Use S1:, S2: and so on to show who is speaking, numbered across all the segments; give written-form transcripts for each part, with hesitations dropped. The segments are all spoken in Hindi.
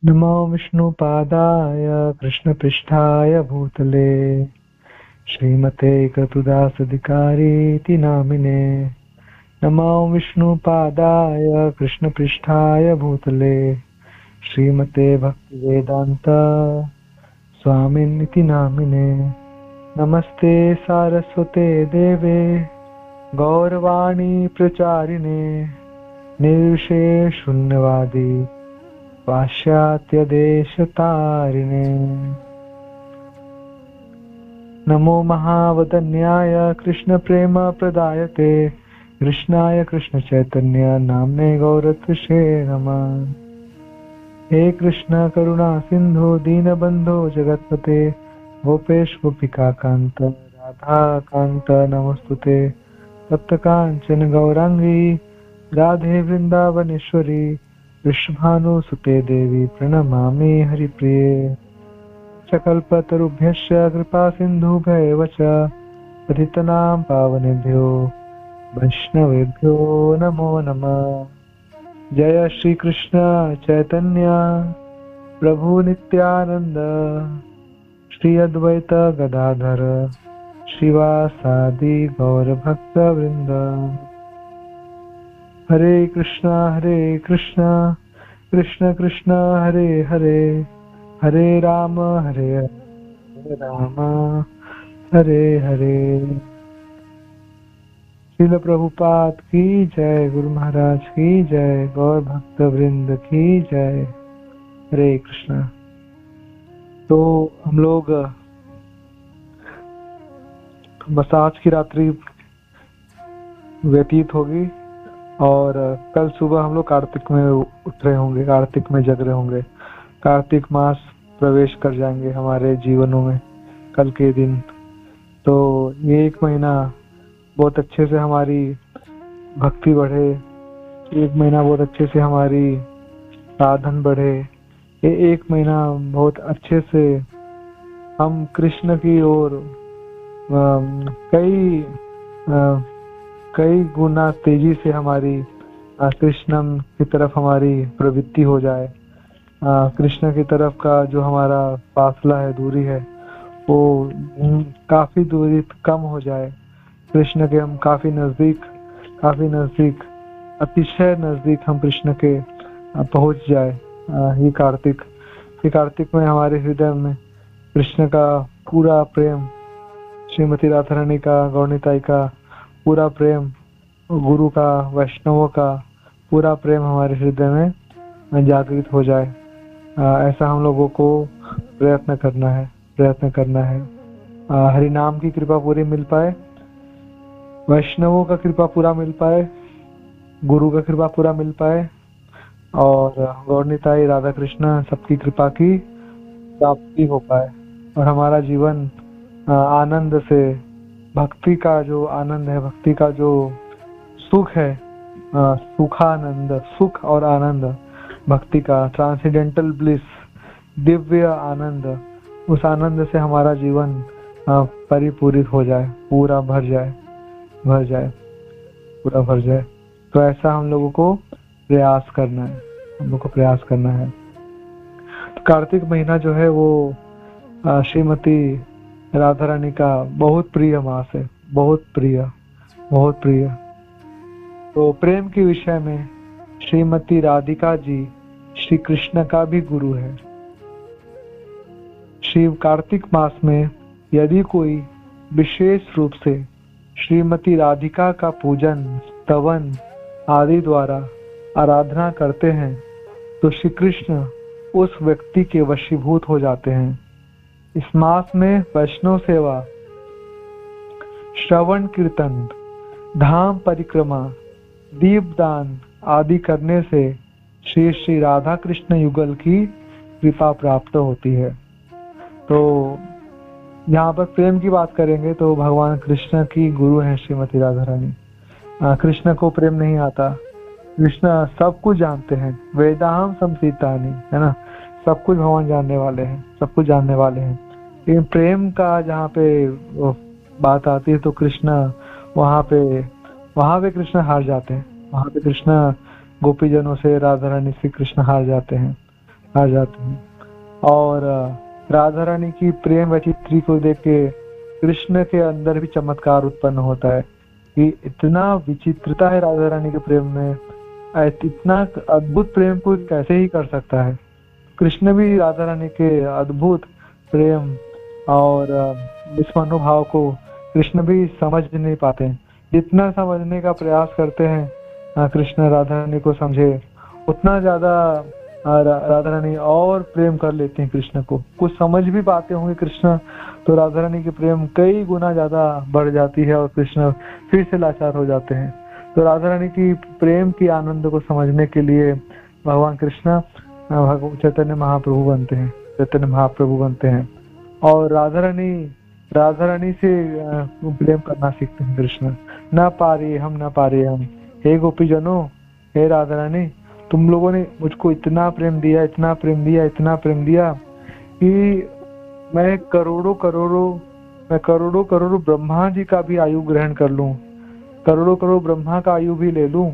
S1: नमो विष्णुपादाय कृष्णपृष्ठाय भूतले श्रीमते कृतदासधिकारीति नामिने। नमो विष्णुपादाय कृष्णपृष्ठाय भूतले श्रीमते भक्तिवेदांत स्वामिनिति नामिने। नमस्ते सारस्वते देवे गौरवाणी प्रचारिणे निर्विशेष शून्यवादी पाश्चात्य देशतारिणे। नमो महावदन्याय कृष्ण प्रेम प्रदायते कृष्णाय कृष्ण चैतन्य नामने गौरत्से नमः। हे कृष्ण करुणा सिंधु दीनबंधो जगत्पते गोपेश गोपिका कांत राधा कांत नमस्तुते। तप्त कांचन गौरांगी राधे वृंदावनेश्वरी वृषभानुसुते देवी प्रणमामि हरिप्रिये। सकल्पतरुभ्यश्च कृपा सिन्धुभ्यैव च पतितनां पावनेभ्यो वैष्णवेभ्यो नमो नमः। जय श्री कृष्ण चैतन्य प्रभु नित्यानंद श्री अद्वैत गदाधर श्रीवासादि गौर भक्त वृंद। हरे कृष्णा कृष्ण कृष्ण हरे हरे हरे राम हरे हरे। श्रील प्रभुपाद की जय, गुरु महाराज की जय, गौर भक्त वृंद की जय। हरे कृष्णा। तो हम लोग बस आज की रात्रि व्यतीत होगी और कल सुबह हम लोग कार्तिक में उठ रहे होंगे, कार्तिक में जग रहे होंगे। कार्तिक मास प्रवेश कर जाएंगे हमारे जीवनों में कल के दिन। तो ये एक महीना बहुत अच्छे से हमारी भक्ति बढ़े, एक महीना बहुत अच्छे से हमारी साधन बढ़े, ये एक महीना बहुत अच्छे से हम कृष्ण की ओर कई गुना तेजी से हमारी कृष्ण की तरफ हमारी प्रवृत्ति हो जाए। कृष्ण की तरफ का जो हमारा फासला है, दूरी है, वो काफी दूरी कम हो जाए। कृष्ण के हम काफी नजदीक अतिशय नजदीक हम कृष्ण के पहुंच जाए। ये कार्तिक में हमारे हृदय में कृष्ण का पूरा प्रेम, श्रीमती राधा रानी का, गौरनिताई का पूरा प्रेम, गुरु का, वैष्णवों का पूरा प्रेम हमारे हृदय में जागृत हो जाए। ऐसा हम लोगों को प्रयत्न करना है। हरि नाम की कृपा पूरी मिल पाए, वैष्णवों का कृपा पूरा मिल पाए, गुरु का कृपा पूरा मिल पाए और गौरनिताई, राधा कृष्ण सबकी कृपा की प्राप्ति हो पाए और हमारा जीवन आनंद से, भक्ति का जो आनंद है, भक्ति का जो सुख है, सुखानंद, सुख और आनंद, भक्ति का ट्रांसेंडेंटल ब्लिस, दिव्य आनंद, उस आनंद से हमारा जीवन परिपूरित हो जाए, पूरा भर जाए। तो ऐसा हम लोगों को प्रयास करना है। तो कार्तिक महीना जो है वो श्रीमती राधा रानी का बहुत प्रिय मास है, बहुत प्रिय। तो प्रेम के विषय में श्रीमती राधिका जी श्री कृष्ण का भी गुरु है। श्री कार्तिक मास में यदि कोई विशेष रूप से श्रीमती राधिका का पूजन, स्तवन आदि द्वारा आराधना करते हैं तो श्री कृष्ण उस व्यक्ति के वशीभूत हो जाते हैं। इस मास में वैष्णव सेवा, श्रवण कीर्तन, धाम परिक्रमा, दीपदान आदि करने से श्री श्री राधा कृष्ण युगल की कृपा प्राप्त होती है। तो यहाँ पर प्रेम की बात करेंगे तो भगवान कृष्ण की गुरु है श्रीमती राधा रानी। कृष्ण को प्रेम नहीं आता, कृष्ण सब कुछ जानते हैं, वेदाहम संसीतानि, है ना, सब कुछ भगवान जानने वाले हैं। लेकिन प्रेम का जहाँ पे बात आती है तो कृष्ण वहाँ पे कृष्ण हार जाते हैं। वहाँ पे कृष्ण गोपीजनों से, राधा रानी से कृष्ण हार जाते हैं। आ जाते हैं। और राधा रानी की प्रेम वैचित्री को देख के कृष्ण के अंदर भी चमत्कार उत्पन्न होता है कि इतना विचित्रता है राधा रानी के प्रेम में, इतना अद्भुत प्रेम को कैसे ही कर सकता है। कृष्ण भी राधा रानी के अद्भुत प्रेम और इस मनोभाव को कृष्ण भी समझ नहीं पाते हैं। जितना समझने का प्रयास करते हैं कृष्ण राधा रानी को समझे, उतना ज्यादा राधा रानी और प्रेम कर लेते हैं कृष्ण को। कुछ समझ भी पाते होंगे कृष्ण तो राधा रानी की प्रेम कई गुना ज्यादा बढ़ जाती है और कृष्ण फिर से लाचार हो जाते हैं। तो राधा रानी की प्रेम की आनंद को समझने के लिए भगवान कृष्ण चैतन्य महाप्रभु बनते हैं, चैतन्य महाप्रभु बनते हैं। और राधा रानी से प्रेम करना सीखते हैं कृष्ण। न पारे हम न पारे हम, हे गोपी जनों, हे राधा रानी, तुम लोगों ने मुझको इतना प्रेम दिया, इतना प्रेम दिया, इतना प्रेम दिया कि मैं करोड़ों करोड़ों ब्रह्मा जी का भी आयु ग्रहण कर लूं, करोड़ों ब्रह्मा का आयु भी ले लूं,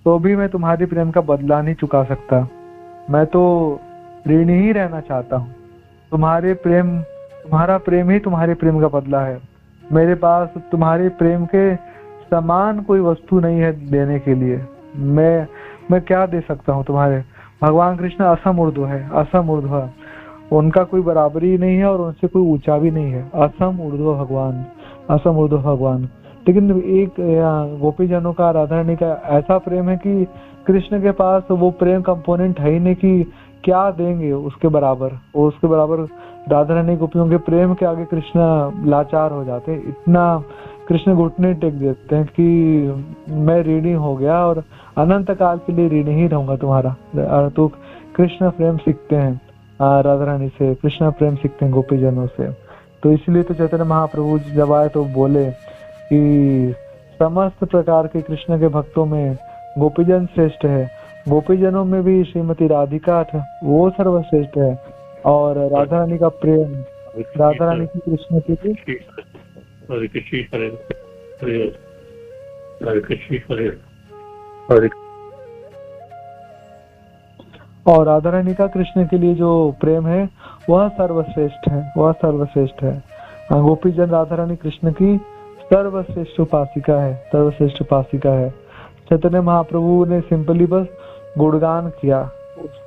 S1: तो भी मैं तुम्हारे प्रेम का बदला नहीं चुका सकता। मैं तो ऋणी ही रहना चाहता हूँ। तुम्हारा प्रेम ही तुम्हारे प्रेम का बदला है। मेरे पास तुम्हारे प्रेम के समान कोई वस्तु नहीं है देने के लिए। मैं क्या दे सकता हूँ तुम्हारे। भगवान कृष्ण असम ऊर्ध्व है, असम ऊर्ध्व, उनका कोई बराबरी नहीं है और उनसे कोई ऊंचा भी नहीं है। असम ऊर्ध्व भगवान, असम ऊर्ध्व भगवान। लेकिन एक गोपी जनों का राधा रानी का ऐसा प्रेम है कि कृष्ण के पास वो प्रेम कंपोनेंट है ही नहीं कि क्या देंगे उसके बराबर। वो उसके बराबर राधा रानी गोपियों के प्रेम के आगे कृष्ण लाचार हो जाते हैं। इतना कृष्ण घुटने टेक देते हैं कि मैं ऋणी हो गया और अनंत काल के लिए ऋणी ही रहूंगा तुम्हारा। तो कृष्ण प्रेम सीखते हैं राधा रानी से, कृष्ण प्रेम सीखते हैं गोपी जनों से। तो इसलिए तो चैतन्य महाप्रभु जब आए तो बोले कि समस्त प्रकार के कृष्ण के भक्तों में गोपीजन श्रेष्ठ है, गोपीजनों में भी श्रीमती राधिका वो सर्वश्रेष्ठ है। और राधा रानी का प्रेम, राधा रानी की कृष्ण के लिए और राधा रानी का कृष्ण के लिए जो प्रेम है वह सर्वश्रेष्ठ है, वह सर्वश्रेष्ठ है। गोपीजन राधा रानी कृष्ण की सर्वश्रेष्ठ उपासिका है, सर्वश्रेष्ठ उपासिका है। चैतन्य महाप्रभु ने सिंपली बस गुणगान किया,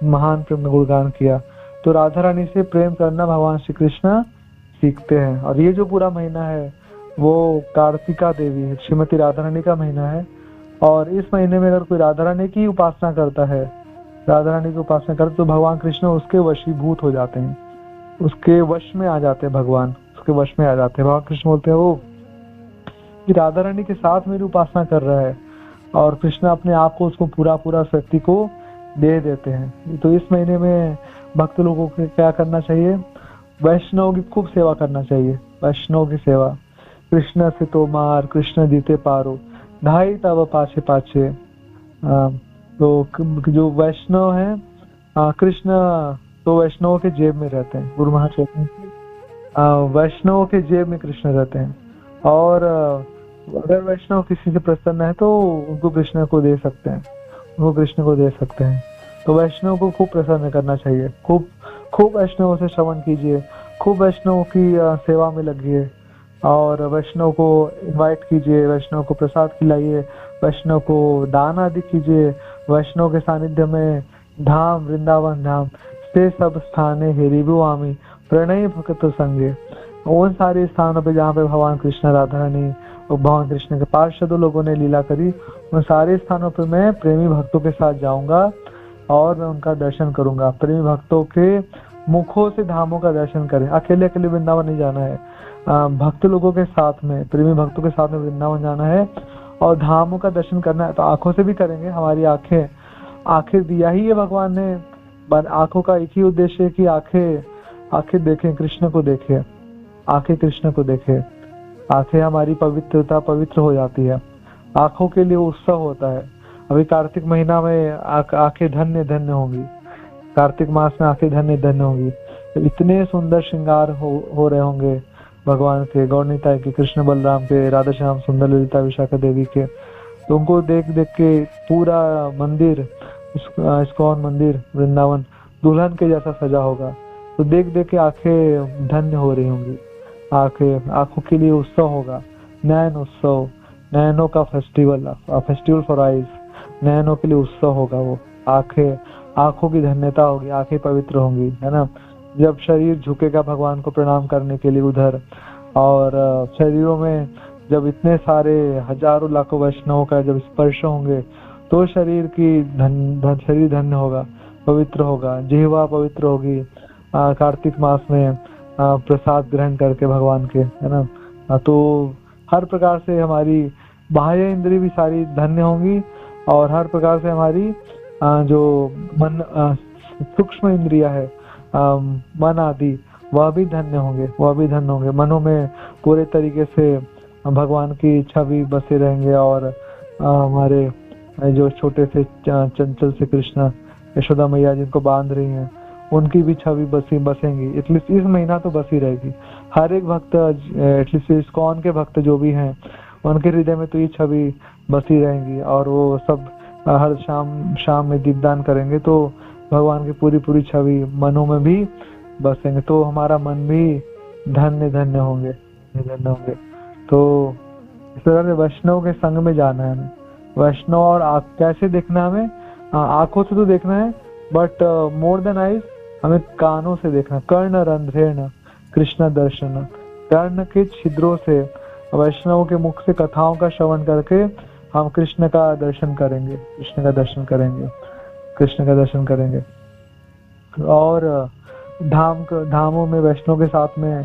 S1: महान प्रेम में गुणगान किया। तो राधा रानी से प्रेम करना भगवान श्री कृष्ण सीखते हैं। और ये जो पूरा महीना है वो कार्तिका देवी है, श्रीमती राधा रानी का महीना है। और इस महीने में अगर कोई राधा रानी की उपासना करता है, राधा रानी की उपासना करते तो भगवान कृष्ण उसके वशीभूत हो जाते हैं, उसके वश में आ जाते हैं। भगवान उसके वश में आ जाते हैं। भगवान कृष्ण बोलते हैं वो कि राधा रानी के साथ मेरी उपासना कर रहा है और कृष्ण अपने आप को उसको पूरा शक्ति को दे देते हैं। तो इस महीने में भक्त लोगों को क्या करना चाहिए? वैष्णव की खूब सेवा करना चाहिए, वैष्णव की सेवा। कृष्ण से तो मार, कृष्ण जीते पारो, ढाई तब पाछे पाछे। तो जो वैष्णव है, कृष्ण तो वैष्णव के जेब में रहते हैं। गुरु महाराज कहते हैं वैष्णव के जेब में कृष्ण रहते हैं। और अगर वैष्णव किसी से प्रसन्न है तो उनको कृष्ण को दे सकते हैं, उनको कृष्ण को दे सकते हैं। तो वैष्णव को खूब प्रसन्न करना चाहिए, खूब वैष्णव से श्रवण कीजिए, खूब वैष्णव की सेवा में लगिए और वैष्णव को इनवाइट कीजिए, वैष्णव को प्रसाद खिलाइए, वैष्णव को दान आदि कीजिए। वैष्णव के सानिध्य में धाम, वृंदावन धाम से सब स्थाने हेरिबु आमी प्रणय भक्त संगे। उन सारे स्थानों पे जहाँ पे भगवान कृष्ण, राधा रानी और भगवान कृष्ण के पार्षद लोगों ने लीला करी, उन सारे स्थानों पे मैं प्रेमी भक्तों के साथ जाऊंगा और मैं उनका दर्शन करूंगा। प्रेमी भक्तों के मुखों से धामों का दर्शन करें। अकेले अकेले वृंदावन नहीं जाना है, भक्त लोगों के साथ में, प्रेमी भक्तों के साथ में वृंदावन जाना है और धामों का दर्शन करना है। तो आंखों से भी करेंगे, हमारी आंखें दिया ही है भगवान ने। आंखों का एक ही उद्देश्य है कि आंखें देखें, कृष्ण को देखें, आंखें कृष्ण को देखें। आंखें हमारी पवित्र हो जाती है, आंखों के लिए उत्सव होता है। अभी कार्तिक महीना में आंखें धन्य धन्य होंगी, कार्तिक मास में आंखें धन्य धन्य होंगी। तो इतने सुंदर श्रृंगार हो रहे होंगे भगवान के, गौरनिताई के, कृष्ण बलराम के, राधा श्याम सुंदर ललिता विशाखा देवी के। तो उनको देख देख के पूरा मंदिर, इस्कॉन मंदिर वृंदावन दुल्हन के जैसा सजा होगा। तो देख देख के आंखें धन्य हो रही होंगी, आंखों के लिए उत्सव होगा, नयन उत्सव, नयनों का फेस्टिवल, फेस्टिवल फॉर आइज, नयनों के लिए उत्सव होगा वो। आंखों की धन्यता होगी, आंखें पवित्र होंगी, है ना। जब शरीर झुकेगा भगवान को प्रणाम करने के लिए उधर, और शरीरों में जब इतने सारे हजारों लाखों वैष्णवों का जब स्पर्श होंगे तो शरीर शरीर धन्य होगा, पवित्र होगा, जिह्वा पवित्र होगी कार्तिक मास में प्रसाद ग्रहण करके भगवान के, है ना। तो हर प्रकार से हमारी बाह्य इंद्रिय भी सारी धन्य होंगी, और हर प्रकार से हमारी जो मन सूक्ष्म इंद्रिया है, मन आदि, वह भी धन्य होंगे। मनों में पूरे तरीके से भगवान की छवि बसे रहेंगे, और हमारे जो छोटे से चंचल से कृष्ण, यशोदा मैया जिनको बांध रही हैं, उनकी भी छवि बसेंगी। एटलीस्ट इस महीना तो बसी रहेगी। हर एक भक्त, एटलीस्ट इस्कॉन के भक्त जो भी हैं, उनके हृदय में तो ये छवि बसी रहेंगी, और वो सब हर शाम में दीपदान करेंगे तो भगवान की पूरी छवि मनों में भी बसेंगे। तो हमारा मन भी धन्य होंगे। तो इस तरह से वैष्णव के संग में जाना है हमें। वैष्णव और कैसे देखना हमें, आंखों से तो देखना है, बट मोर देन आइज हमें कानों से देखना। कर्ण रंध्रेण कृष्ण दर्शन, कर्ण के छिद्रों से वैष्णव के मुख से कथाओं का श्रवण करके हम कृष्ण का दर्शन करेंगे। और धामों में वैष्णव के साथ में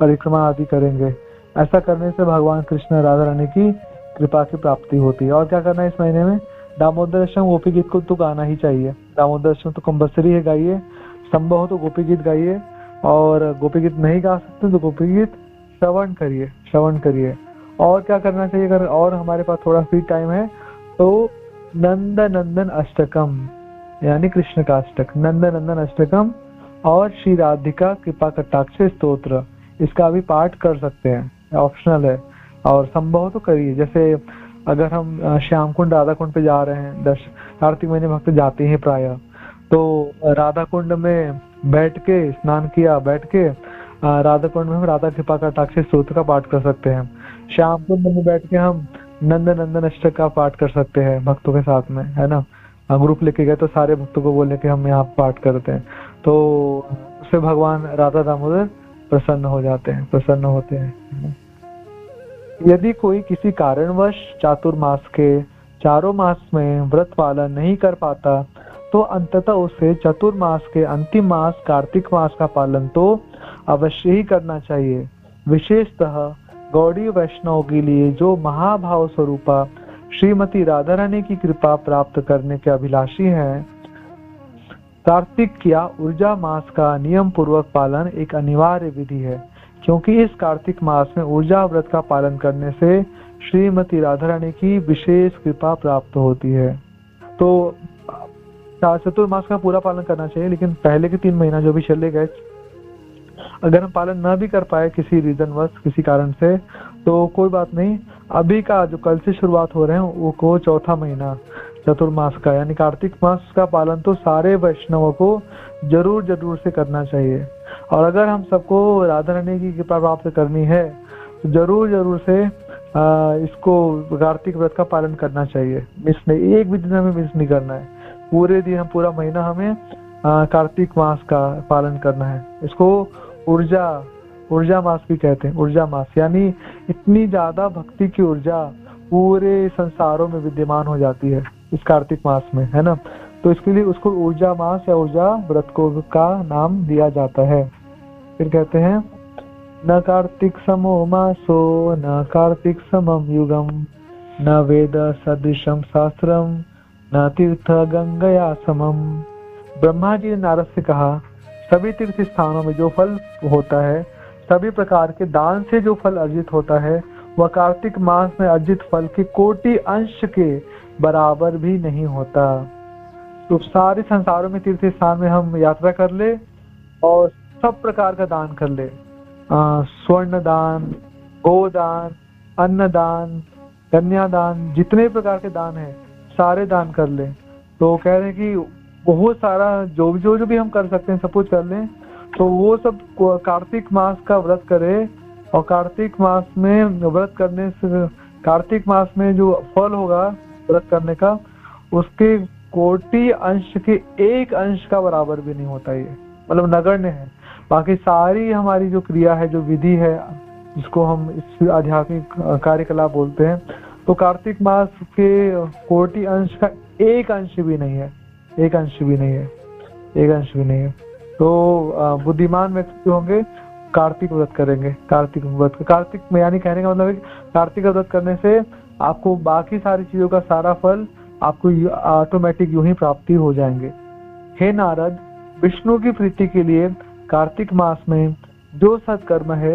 S1: परिक्रमा आदि करेंगे। ऐसा करने से भगवान कृष्ण राधा रानी की कृपा की प्राप्ति होती है। और क्या करना है इस महीने में, दामोदर अष्टकम गोपी गीत को तो गाना ही चाहिए। दामोदर अष्टकम तो कंपल्सरी है, गाइए। संभव हो तो गोपी गीत गाइए, और गोपी गीत नहीं गा सकते तो गोपी गीत श्रवण करिए। और क्या करना चाहिए, अगर और हमारे पास थोड़ा फ्री टाइम है तो नंदन अष्टकम, यानी कृष्ण का अष्टक, नंदन अष्टकम, और श्री राधिका कृपा कटाक्ष स्तोत्र, इसका भी पाठ कर सकते हैं, ऑप्शनल है। और संभव तो करिए। जैसे अगर हम श्याम कुंड राधा कुंड पे जा रहे हैं, कार्तिक महीने भक्त जाते हैं प्राय, तो राधा कुंड में बैठ के स्नान किया, बैठ के राधा कुंड में हम राधा कृपा कटाक्ष स्तोत्र का पाठ कर सकते हैं। श्याम कुंड में बैठ के हम नंदन अष्टक का पाठ कर सकते हैं भक्तों के साथ में, है ना। ग्रुप लेके गए तो सारे भक्तों को बोले कि हम यहाँ पाठ करते हैं, तो उससे भगवान राधा दामोदर प्रसन्न होते हैं। यदि कोई किसी कारणवश चातुर्मास के चारों मास में व्रत पालन नहीं कर पाता तो अंततः उसे चतुर्मास के अंतिम मास कार्तिक मास का पालन तो अवश्य ही करना चाहिए। विशेषतः गौड़ी वैष्णव के लिए जो महाभाव स्वरूपा श्रीमती राधा रानी की कृपा प्राप्त करने के अभिलाषी हैं, कार्तिक या ऊर्जा मास का नियम पूर्वक पालन एक अनिवार्य विधि है, क्योंकि इस कार्तिक मास में ऊर्जा व्रत का पालन करने से श्रीमती राधा रानी की विशेष कृपा प्राप्त होती है। तो चतुर्मास का पूरा पालन करना चाहिए, लेकिन पहले के 3 महीना जो भी चले गए, अगर हम पालन न भी कर पाए किसी रीजन वश, किसी कारण से, तो कोई बात नहीं। अभी का जो कल से शुरुआत हो रहे हैं वो को चौथा महीना चतुर्मास का, यानी कार्तिक मास का पालन तो सारे वैष्णवों को जरूर से करना चाहिए। और अगर हम सबको राधा रानी की कृपा प्राप्त करनी है तो जरूर से इसको कार्तिक व्रत का पालन करना चाहिए। मिस नहीं, एक भी दिन हमें मिस नहीं करना है। पूरे दिन, पूरा महीना हमें कार्तिक मास का पालन करना है। इसको ऊर्जा मास भी कहते हैं। ऊर्जा मास यानी इतनी ज्यादा भक्ति की ऊर्जा पूरे संसारों में विद्यमान हो जाती है इस कार्तिक मास में, है ना। तो इसके लिए उसको ऊर्जा मास या ऊर्जा व्रत को का नाम दिया जाता है। फिर कहते हैं न कार्तिक समो मासो न कार्तिक समम युगम न वेद सदृशम शास्त्रम न तीर्थ गंगया समम। ब्रह्मा जी ने नारद से कहा, सभी तीर्थ स्थानों में जो फल होता है, सभी प्रकार के दान से जो फल अर्जित होता है, वह कार्तिक मास में अर्जित फल के कोटि अंश के बराबर भी नहीं होता। तो सारे संसारों में तीर्थ स्थान में हम यात्रा कर ले और सब प्रकार का दान कर ले, स्वर्ण दान, गोदान, अन्नदान, कन्यादान, जितने प्रकार के दान है सारे दान कर ले। तो कह रहे हैं कि बहुत सारा जो भी हम कर सकते हैं सब कुछ कर लें, तो वो सब कार्तिक मास का व्रत करे। और कार्तिक मास में व्रत करने से, कार्तिक मास में जो फल होगा व्रत करने का, उसके कोटि अंश के एक अंश का बराबर भी नहीं होता। ये मतलब नगण्य है। बाकी सारी हमारी जो क्रिया है, जो विधि है, जिसको हम इस आध्यात्मिक कार्यकलाप बोलते हैं, तो कार्तिक मास के कोटि अंश का एक अंश भी नहीं है। एक अंश भी नहीं है। एक अंश भी नहीं है। तो बुद्धिमान व्यक्ति जो होंगे कार्तिक व्रत करेंगे। कार्तिक में यानी कहने का मतलब है कार्तिक व्रत करने से आपको बाकी सारी चीजों का सारा फल आपको ऑटोमेटिक यूं ही प्राप्ति हो जाएंगे। हे नारद, विष्णु की प्रीति के लिए कार्तिक मास में जो सत्कर्म है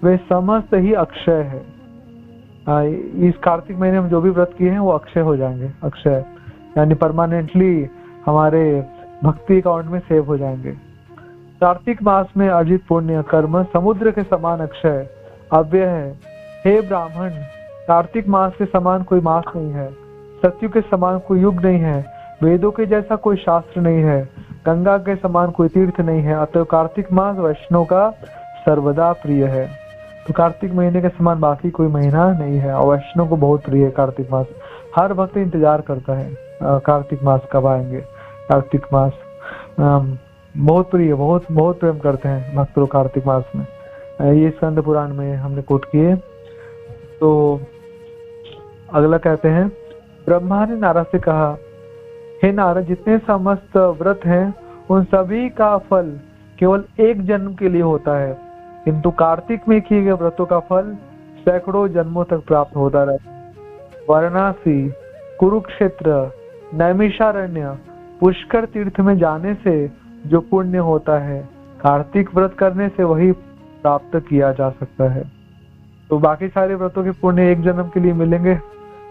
S1: वे समस्त ही अक्षय है। इस कार्तिक महीने में जो भी व्रत किए हैं वो अक्षय हो जाएंगे। अक्षय यानी परमानेंटली हमारे भक्ति अकाउंट में सेव हो जाएंगे। कार्तिक मास में अर्जित पुण्य कर्म समुद्र के समान अक्षय अव्यय है। हे ब्राह्मण, कार्तिक मास के समान कोई मास नहीं है, सत्यु के समान कोई युग नहीं है, वेदों के जैसा कोई शास्त्र नहीं है, गंगा के समान कोई तीर्थ नहीं है। अतः कार्तिक मास वैष्णव का सर्वदा प्रिय है। तो कार्तिक महीने के समान बाकी कोई महीना नहीं है और वैष्णव को बहुत प्रिय है कार्तिक मास। हर भक्त इंतजार करता है कार्तिक मास कब आएंगे। कार्तिक मास बहुत प्रिय, बहुत बहुत प्रेम करते हैं भक्त लोग कार्तिक मास में। ये स्कंद पुराण में हमने कोट किए। तो अगला कहते हैं, ब्रह्मा ने नारद से कहा, हे नारद, जितने समस्त व्रत हैं उन सभी का फल केवल एक जन्म के लिए होता है, किंतु कार्तिक में किए गए व्रतों का फल सैकड़ों जन्मों तक प्राप्त होता रहता है। वाराणसी, कुरुक्षेत्र, नैमिषारण्य, पुष्कर तीर्थ में जाने से जो पुण्य होता है, कार्तिक व्रत करने से वही प्राप्त किया जा सकता है। तो बाकी सारे व्रतों के पुण्य एक जन्म के लिए मिलेंगे,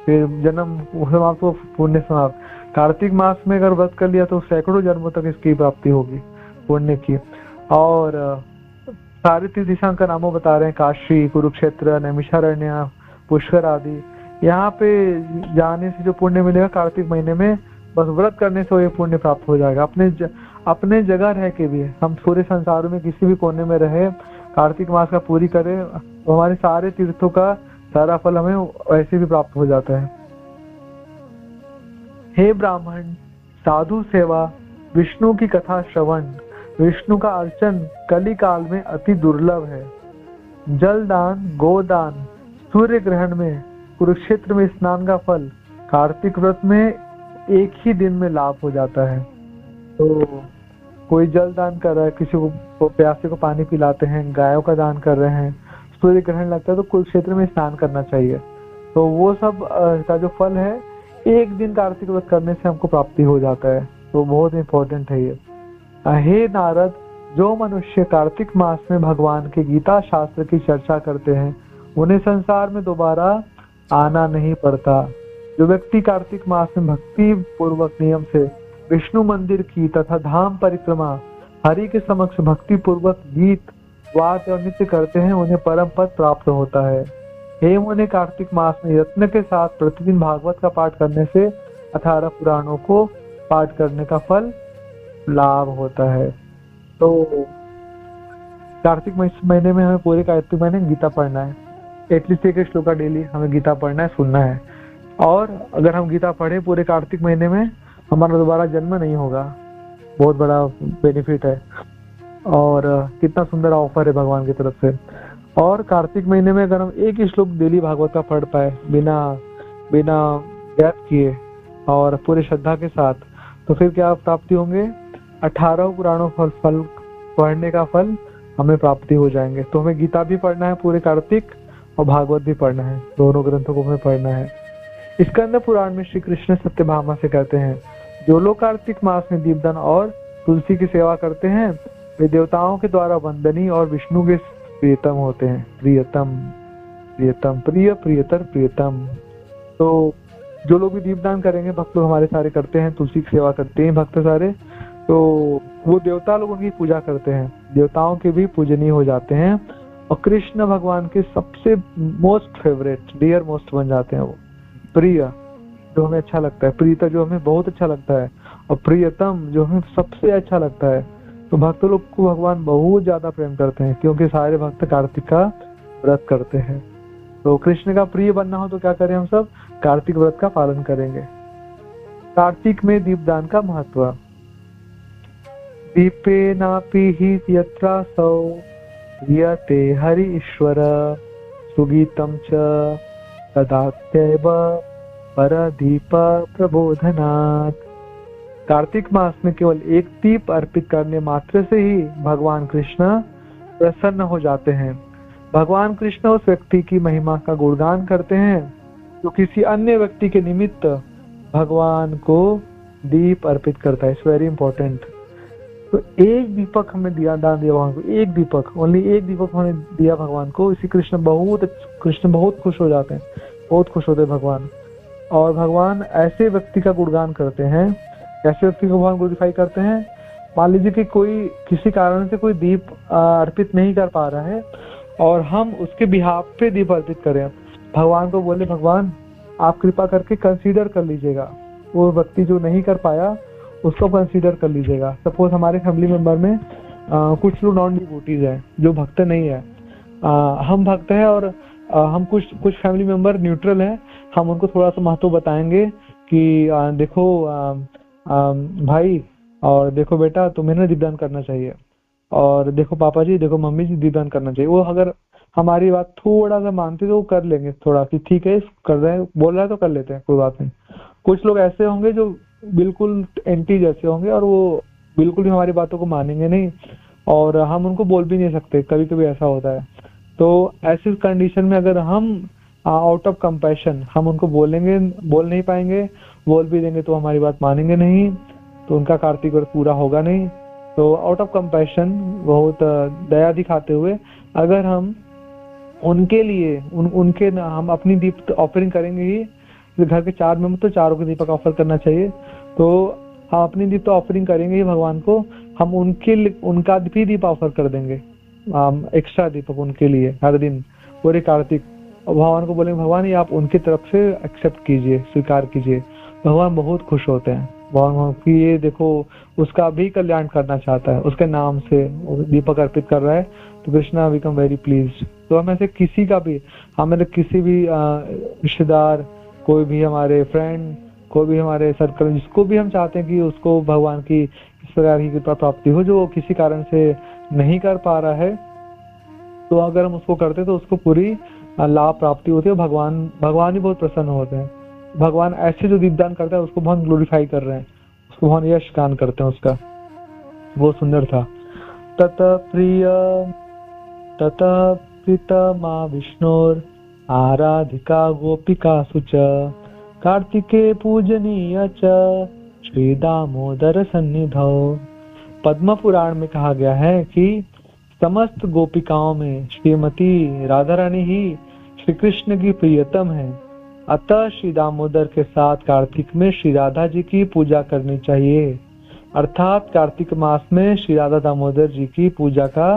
S1: फिर जन्म समाप्त हो, पुण्य समाप्त। कार्तिक मास में अगर व्रत कर लिया तो सैकड़ों जन्मों तक इसकी प्राप्ति होगी पुण्य की। और सारे तीर्थ दिशाओं का नामों बता रहे हैं, काशी, कुरुक्षेत्र, नैमिषारण्य, पुष्कर आदि। यहाँ पे जाने से जो पुण्य मिलेगा कार्तिक महीने में, बस व्रत करने से ये पुण्य प्राप्त हो जाएगा। अपने जगह रह के भी हम पूरे संसार में किसी भी कोने में रहे, कार्तिक मास का पूरी करें तो हमारे सारे तीर्थों का सारा फल हमें वैसे भी प्राप्त हो जाता है। हे ब्राह्मण, साधु सेवा, विष्णु की कथा श्रवण, विष्णु का अर्चन कली काल में अति दुर्लभ है। जल दान, गोदान, सूर्य ग्रहण में, कुरुक्षेत्र में स्नान का फल कार्तिक व्रत में एक ही दिन में लाभ हो जाता है। तो कोई जल दान कर रहा है, किसी को प्यासे को पानी पिलाते हैं, गायों का दान कर रहे हैं, सूर्य ग्रहण लगता है तो कुरुक्षेत्र में स्नान करना चाहिए। तो वो सब का जो फल है एक दिन कार्तिक व्रत करने से हमको प्राप्ति हो जाता है। तो बहुत इंपॉर्टेंट है ये। हे नारद, जो मनुष्य कार्तिक मास में भगवान के गीता शास्त्र की चर्चा करते हैं उन्हें संसार में दोबारा आना नहीं पड़ता। जो व्यक्ति कार्तिक मास में भक्ति पूर्वक नियम से विष्णु मंदिर की तथा धाम परिक्रमा, हरि के समक्ष भक्ति पूर्वक गीत वाद्य और नृत्य करते हैं, उन्हें परम पद प्राप्त होता है। हे मुने, कार्तिक मास में यत्न के साथ प्रतिदिन भागवत का पाठ करने से 18 पुराणों को पाठ करने का फल लाभ होता है। तो कार्तिक महीने में हमें पूरे कार्तिक महीने गीता पढ़ना है, एटलीस्ट एक श्लोका डेली हमें गीता पढ़ना है, सुनना है। और अगर हम गीता पढ़े पूरे कार्तिक महीने में, हमारा दोबारा जन्म नहीं होगा। बहुत बड़ा बेनिफिट है और कितना सुंदर ऑफर है भगवान की तरफ से। और कार्तिक महीने में अगर हम एक ही श्लोक डेली भागवत का पढ़ पाए बिना गैप किए और पूरी श्रद्धा के साथ, तो फिर क्या प्राप्ति होंगे? 18 पुराणों फल पढ़ने का फल हमें प्राप्ति हो जाएंगे। तो हमें गीता भी पढ़ना है पूरे कार्तिक और भागवत भी पढ़ना है, दोनों ग्रंथों को हमें पढ़ना है। स्कंद पुराण में श्री कृष्ण सत्यभामा से कहते हैं, जो लोग कार्तिक मास में दीपदान और तुलसी की सेवा करते हैं वे देवताओं के द्वारा वंदनीय और विष्णु के प्रियतम होते हैं। प्रियतम प्रियतम, प्रिय प्रियतर प्रियतम। तो जो लोग भी दीपदान करेंगे, भक्त लोग हमारे सारे करते हैं, तुलसी की सेवा करते हैं भक्त सारे, तो वो देवता लोग उनकी पूजा करते हैं, देवताओं के भी पूजनीय हो जाते हैं और कृष्ण भगवान के सबसे मोस्ट फेवरेट, डियर मोस्ट बन जाते हैं। वो प्रिय जो हमें अच्छा लगता है, प्रीता जो हमें बहुत अच्छा लगता है, और प्रियतम जो हमें सबसे अच्छा लगता है। तो भक्त लोग को भगवान बहुत ज्यादा प्रेम करते हैं, क्योंकि सारे भक्त कार्तिक का व्रत करते हैं। तो कृष्ण का प्रिय बनना हो तो क्या करें, हम सब कार्तिक व्रत का पालन करेंगे। कार्तिक में दीपदान का महत्व। दीपेनापि हि यत्रासौ यते हरि ईश्वर सुगीतम च तदात्यैव परदीप प्रबोधनात्। कार्तिक मास में केवल एक दीप अर्पित करने मात्र से ही भगवान कृष्ण प्रसन्न हो जाते हैं। भगवान कृष्ण उस व्यक्ति की महिमा का गुणगान करते हैं जो किसी अन्य व्यक्ति के निमित्त भगवान को दीप अर्पित करता है। It's very important. तो एक दीपक हमने दिया, दान दिया भगवान को, एक दीपक, ओनली एक दीपक हमने दिया भगवान को। इसी कृष्ण बहुत खुश हो जाते हैं, बहुत खुश होते हैं भगवान। और भगवान ऐसे व्यक्ति का गुणगान करते हैं, ऐसे व्यक्ति को भगवान ग्लोरीफाई करते हैं। मान लीजिए कि कोई किसी कारण से कोई दीप अर्पित नहीं कर पा रहा है और हम उसके बिहाफ पे दीप अर्पित करें, भगवान को बोले भगवान आप कृपा करके कंसीडर कर लीजिएगा, वो व्यक्ति जो नहीं कर पाया उसको कंसीडर कर लीजिएगा। सपोज हमारे फैमिली मेंबर में कुछ लोग नॉन डिवोटीज हैं जो भक्त नहीं है, हम भक्त हैं और हम कुछ फैमिली मेंबर न्यूट्रल हैं। हम उनको थोड़ा सा महत्व बताएंगे कि देखो भाई, और देखो बेटा तुम्हें ना दीपदान करना चाहिए, और देखो पापा जी, देखो मम्मी जी दीपदान करना चाहिए। वो अगर हमारी बात थोड़ा सा मानते तो वो कर लेंगे थोड़ा, कि ठीक है कर रहे हैं, बोल रहा है तो कर लेते हैं, कोई बात नहीं। कुछ लोग ऐसे होंगे जो बिल्कुल एंटी जैसे होंगे और वो बिल्कुल भी हमारी बातों को मानेंगे नहीं, और हम उनको बोल भी नहीं सकते, कभी कभी ऐसा होता है। तो ऐसी कंडीशन में अगर हम आउट ऑफ कंपैशन हम उनको बोल नहीं पाएंगे, बोल भी देंगे तो हमारी बात मानेंगे नहीं, तो उनका कार्तिक व्रत पूरा होगा नहीं। तो आउट ऑफ कंपैशन, बहुत दया दिखाते हुए अगर हम उनके लिए उनके हम अपनी दीप ऑफरिंग करेंगे ही। घर के 4 मेंबर तो चारों को दीपक ऑफर करना चाहिए, तो हम अपनी दीप तो ऑफरिंग करेंगे ही भगवान को, हम उनका भी दीप ऑफर कर देंगे, एक्स्ट्रा दीपक उनके लिए हर दिन पूरे कार्तिक। भगवान को बोलेंगे भगवान ये आप उनकी तरफ से एक्सेप्ट कीजिए, स्वीकार कीजिए। भगवान बहुत खुश होते हैं, भगवान की ये देखो उसका भी कल्याण करना चाहता है, उसके नाम से दीपक अर्पित कर रहा है, तो कृष्णा बिकम वेरी प्लीज्ड। तो हम ऐसे किसी का भी, हमारे किसी भी रिश्तेदार, कोई भी हमारे फ्रेंड, कोई भी हमारे सर्कल, जिसको भी हम चाहते हैं कि उसको भगवान की इस प्रकार की कृपा प्राप्ति हो, जो किसी कारण से नहीं कर पा रहा है, तो अगर हम उसको करते तो उसको पूरी लाभ प्राप्ति होती है। भगवान ही बहुत प्रसन्न होते हैं। भगवान ऐसे जो दीपदान करता है उसको बहुत ग्लोरीफाई कर रहे हैं, उसको बहुत यश गान करते हैं उसका। बहुत सुंदर था। ततः प्रीतमा विष्णुर आराधिका गोपिका सुच कार्तिके पूजनीय च श्री दामोदर सन्निधौ। पद्म पुराण में कहा गया है कि समस्त गोपिकाओं में श्रीमती राधा रानी ही श्री कृष्ण की प्रियतम है, अतः श्री दामोदर के साथ कार्तिक में श्री राधा जी की पूजा करनी चाहिए। अर्थात कार्तिक मास में श्री राधा दामोदर जी की पूजा का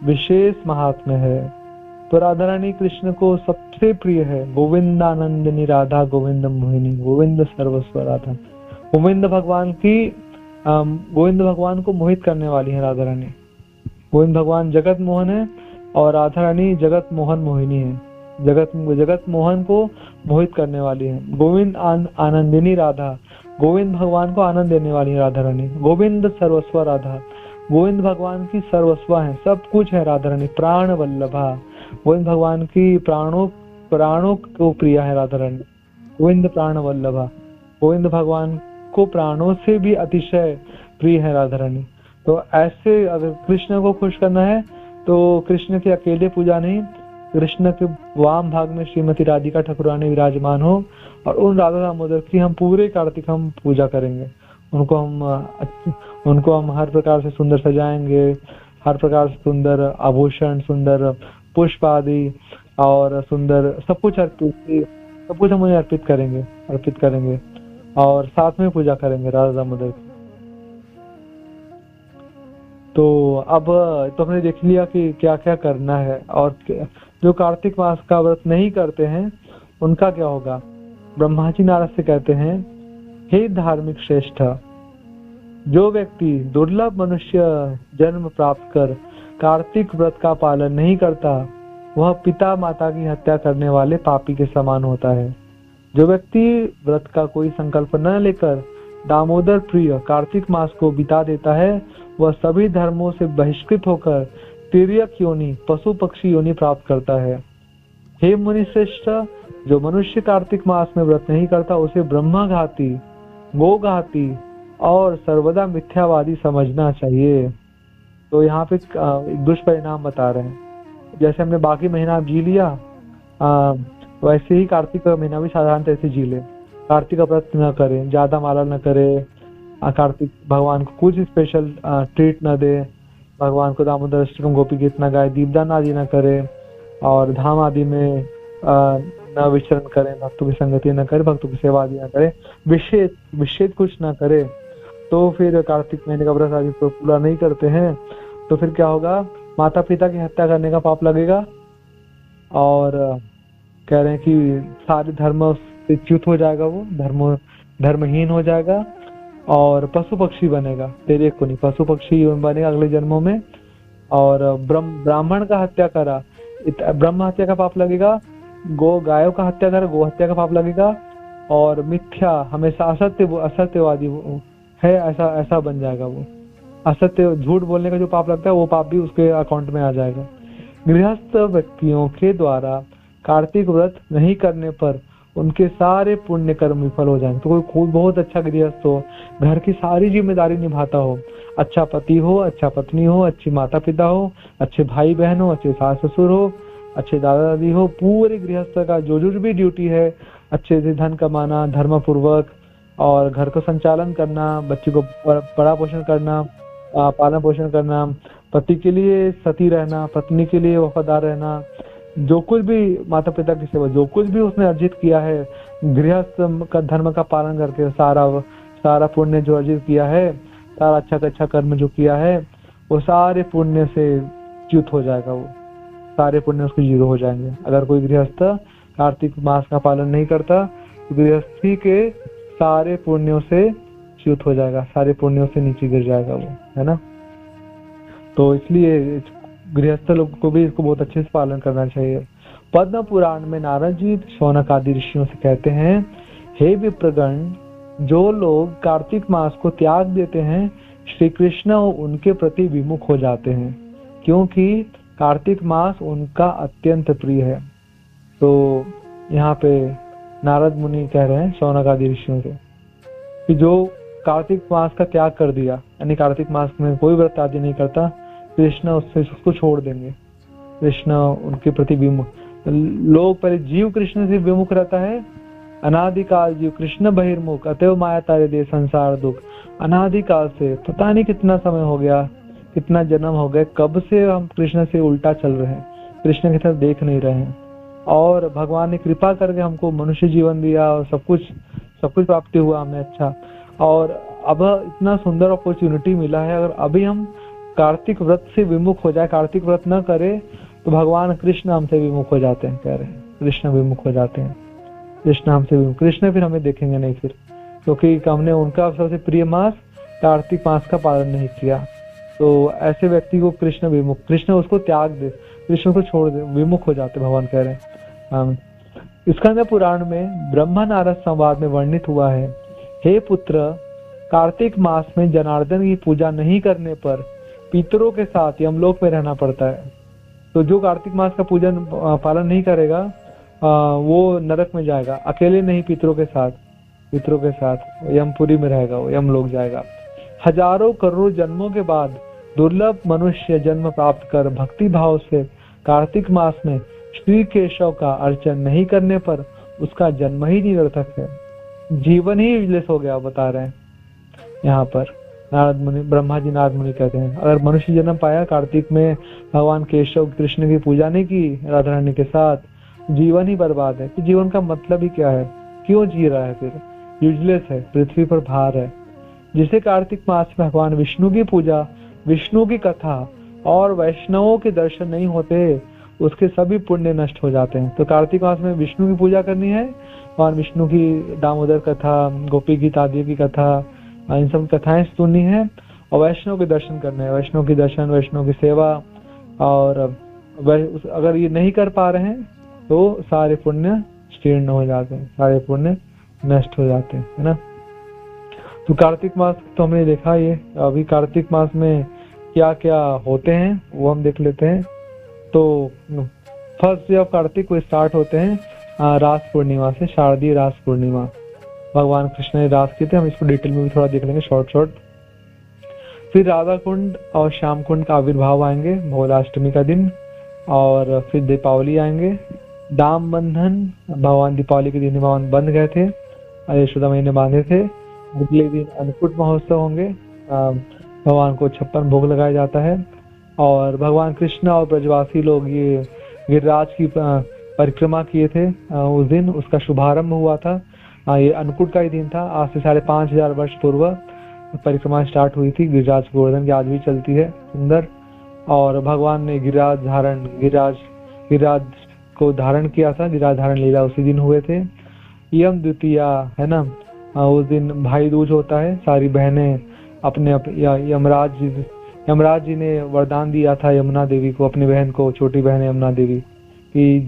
S1: विशेष महात्म्य है। तो राधा रानी कृष्ण को सबसे प्रिय है। गोविंदानंदिनी राधा गोविंद मोहिनी, गोविंद सर्वस्व राधा। गोविंद भगवान को मोहित करने वाली है राधा रानी। गोविंद भगवान जगत मोहन है और राधा रानी जगत मोहन मोहिनी है, जगत मोहन को मोहित करने वाली है। गोविंद आनंदिनी राधा, गोविंद भगवान को आनंद देने वाली है राधा रानी। गोविंद सर्वस्व राधा, गोविंद भगवान की सर्वस्व है, सब कुछ है राधा रानी। प्राण वल्लभा, गोविंद भगवान की प्राणों को प्रिय है राधा रानी। गोविंद प्राण वल्लभा, गोविंद भगवान को प्राणों से भी अतिशय प्रिय है राधा रानी। तो ऐसे अगर कृष्ण को खुश करना है तो कृष्ण की अकेले पूजा नहीं, कृष्ण के वाम भाग में श्रीमती राधिका ठाकुरानी विराजमान हो और उन राधा दामोदर की हम पूरे कार्तिक हम पूजा करेंगे। उनको हम हर प्रकार से सुंदर सजाएंगे, हर प्रकार से सुंदर आभूषण, सुंदर पुष्प आदि और सुंदर सब कुछ हम उन्हें अर्पित करेंगे और साथ में पूजा करेंगे राधा दामोदर की। तो अब तो हमने देख लिया कि क्या क्या करना है, और जो कार्तिक मास का व्रत नहीं करते हैं उनका क्या होगा। ब्रह्मा जी नारद से कहते हैं, हे धार्मिक श्रेष्ठ, जो व्यक्ति दुर्लभ मनुष्य जन्म प्राप्त कर कार्तिक व्रत का पालन नहीं करता, वह पिता माता की हत्या करने वाले पापी के समान होता है। जो व्यक्ति व्रत का कोई संकल्प न लेकर दामोदर प्रिय कार्तिक मास को बिता देता है, वह सभी धर्मों से बहिष्कृत होकर तिर्यक योनि, पशु पक्षी योनि प्राप्त करता है। हे मुनि श्रेष्ठ, जो मनुष्य कार्तिक मास में व्रत नहीं करता, उसे ब्रह्मघाती, गोघाती और सर्वदा मिथ्यावादी समझना चाहिए। तो यहाँ पे दुष्परिणाम बता रहे हैं। जैसे हमने बाकी महीना जी लिया, वैसे ही कार्तिक का महीना भी साधारणतः से जी ले। कार्तिक का व्रत न करे, ज्यादा माला न करे, कार्तिक भगवान को कुछ स्पेशल ट्रीट न दे, भगवान को दामोदर अष्टकम, गोपी गीत न गाए, दीपदान आदि न करे, और धाम आदि में न विचरण करें, भक्तों की संगति न करे, भक्तों की सेवा आदि न करे, विषेद कुछ न करे, तो फिर कार्तिक महीने का व्रत आदि को पूरा नहीं करते हैं, तो फिर क्या होगा? माता पिता की हत्या करने का पाप लगेगा, और कह रहे हैं कि सारे धर्म से च्युत हो जाएगा, वो धर्महीन हो जाएगा, और पशु पक्षी बनेगा। तेरे को नहीं, पशु पक्षी बनेगा अगले जन्मों में। और ब्राह्मण का हत्या करा, ब्रह्म हत्या का पाप लगेगा। गायों का हत्या करा, गो हत्या का पाप लगेगा। और मिथ्या, हमेशा असत्यवादी है, ऐसा बन जाएगा वो। असत्य, झूठ बोलने का जो पाप लगता है, वो पाप भी उसके अकाउंट में आ जाएगा। गृहस्थ व्यक्तियों के द्वारा कार्तिक व्रत नहीं करने पर उनके सारे पुण्य कर्म विफल हो जाएंगे। तो कोई बहुत अच्छा गृहस्थ हो, घर की सारी जिम्मेदारी निभाता हो, अच्छा पति हो, अच्छा पत्नी हो, अच्छी माता पिता हो, अच्छे भाई बहन हो, अच्छे सास ससुर हो, अच्छे दादा दादी हो, पूरे गृहस्थ का जो भी ड्यूटी है, अच्छे से धन कमाना धर्म पूर्वक, और घर को संचालन करना, बच्चे को बड़ा पोषण करना, पालन पोषण करना, पति के लिए सती रहना, पत्नी के लिए वफादार रहना, जो कुछ भी माता पिता की सेवा, जो कुछ भी उसने अर्जित किया है गृहस्थ का धर्म का पालन करके, सारा पुण्य जो अर्जित किया है, सारा अच्छा कर्म जो किया है, वो सारे पुण्य से च्युत हो जाएगा। वो सारे पुण्य उसके जीरो हो जाएंगे। अगर कोई गृहस्थ कार्तिक मास का पालन नहीं करता, तो गृहस्थी के सारे पुण्यों से च्युत हो जाएगा, सारे पुण्यों से नीचे गिर जाएगा वो, है ना। तो इसलिए गृहस्थ लोग को भी इसको बहुत अच्छे से पालन करना चाहिए। पद्म पुराण में नारद जी शौनक आदि ऋषियों से कहते हैं, हे विप्रगण, जो लोग कार्तिक मास को त्याग देते हैं, श्री कृष्ण उनके प्रति विमुख हो जाते हैं, क्योंकि कार्तिक मास उनका अत्यंत प्रिय है। तो यहाँ पे नारद मुनि कह रहे हैं शौनक आदि ऋषियों से कि जो कार्तिक मास का त्याग कर दिया, यानी कार्तिक मास में कोई व्रत आदि नहीं करता, कृष्ण उसको छोड़ देंगे। कृष्ण उनके प्रति विमुख, लोग पहले जीव कृष्ण से विमुख रहता है, अनादिकाल जीव कृष्ण बहिर्मुख, अतएव माया तारे दे संसार दुख। अनादिकाल से पता नहीं कितना समय हो गया, कितना जन्म हो गए, कब से हम कृष्ण से उल्टा चल रहे हैं, कृष्ण की तरफ देख नहीं रहे हैं, और भगवान ने कृपा करके हमको मनुष्य जीवन दिया, और सब कुछ प्राप्ति हुआ हमें अच्छा, और अब इतना सुंदर अपॉर्चुनिटी मिला है। अगर अभी हम कार्तिक व्रत से विमुख हो जाए, कार्तिक व्रत न करे, तो भगवान कृष्ण हमसे विमुख हो जाते हैं, कह रहे हैं कृष्ण विमुख हो जाते हैं, कृष्ण हमसे विमुख, कृष्ण फिर हमें देखेंगे नहीं फिर, क्योंकि हमने उनका सबसे प्रिय मास कार्तिक मास का पालन नहीं किया। तो ऐसे व्यक्ति को कृष्ण विमुख, कृष्ण उसको त्याग दे, कृष्ण को छोड़ दे, विमुख हो जाते, भगवान कह रहे हैं। स्कंद पुराण में ब्रह्मा नारद संवाद में वर्णित हुआ है, हे पुत्र, कार्तिक मास में जनार्दन की पूजा नहीं करने पर पितरों के साथ यमलोक में रहना पड़ता है। तो जो कार्तिक मास का पूजन पालन नहीं करेगा, वो नरक में जाएगा, अकेले नहीं, पितरों के साथ यमपुरी में रहेगा, वो यमलोक जाएगा। हजारों करोड़ों जन्मों के बाद दुर्लभ मनुष्य जन्म प्राप्त कर भक्ति भाव से कार्तिक मास में श्री केशव का अर्चन नहीं करने पर उसका जन्म ही निरर्थक है, जीवन ही यूजलेस हो गया, बता रहे हैं यहाँ पर नारद मुनि, ब्रह्मा जी नारद मुनि कहते हैं। अगर मनुष्य जन्म पाया कार्तिक में, भगवान केशव कृष्ण की पूजा नहीं की राधा रानी के साथ, जीवन ही बर्बाद है। तो जीवन का मतलब ही क्या है, क्यों जी रहा है, फिर यूजलेस है, पृथ्वी पर भार है। जिसे कार्तिक मास में भगवान विष्णु की पूजा, विष्णु की कथा और वैष्णवों के दर्शन नहीं होते, उसके सभी पुण्य नष्ट हो जाते हैं। तो कार्तिक मास में विष्णु की पूजा करनी है, भगवान विष्णु की दामोदर कथा, गोपी गीत आदि की कथा, इन सब कथाएं सुननी है और वैष्णव के दर्शन करने हैं, वैष्णव की दर्शन, वैष्णव की सेवा। और अगर ये नहीं कर पा रहे हैं तो सारे पुण्य क्षीण हो जाते हैं, सारे पुण्य नष्ट हो जाते हैं, है ना। तो कार्तिक मास तो हमने देखा, ये अभी कार्तिक मास में क्या क्या होते हैं वो हम देख लेते हैं। तो फर्स्ट डे ऑफ कार्तिक को स्टार्ट होते हैं रास पूर्णिमा से, शारदीय रास पूर्णिमा। भगवान कृष्ण ने रास किए थे, हम इसको डिटेल में भी थोड़ा देख लेंगे शॉर्ट। फिर राधा कुंड और श्याम कुंड का आविर्भाव आएंगे भोलाष्टमी का दिन। और फिर दीपावली आएंगे, दाम बंधन, भगवान दीपावली के दिन भगवान बंध गए थे, यशोदा मैया ने बांधे थे। अगले दिन अन्नकूट महोत्सव होंगे, भगवान को 56 भोग लगाया जाता है। और भगवान कृष्ण और ब्रजवासी लोग ये गिरिराज की परिक्रमा किए थे उस दिन, उसका शुभारंभ हुआ था। ये अन्नकूट का ही दिन था, आज से 5,500 वर्ष पूर्व परिक्रमा स्टार्ट हुई थी गिरिराज गोवर्धन की, आज भी चलती है सुंदर। और भगवान ने गिरिराज को धारण किया था, गिरिराज धारण लीला उसी दिन हुए थे। यम द्वितीया है ना, उस दिन भाई दूज होता है, सारी बहनें अपने यमराज जी ने वरदान दिया था यमुना देवी को, अपनी बहन को, छोटी बहन यमुना देवी, कि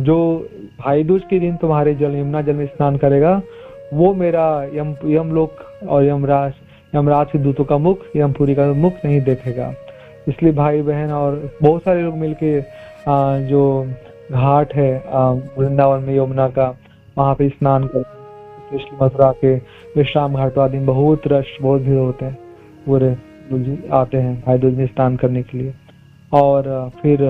S1: जो भाई दूज के दिन तुम्हारे यमुना जल में स्नान करेगा वो मेरा यमलोक और यमराज के दूतों का मुख, यमपुरी का मुख नहीं देखेगा। इसलिए भाई बहन और बहुत सारे लोग मिलके जो घाट है वृंदावन में यमुना का, वहां पे स्नान करते हैं। इसलिए मथुरा के विश्राम घाट आदि बहुत रश, बहुत भीड़ होते हैं, पूरे आते हैं भाई दूज में स्नान करने के लिए। और फिर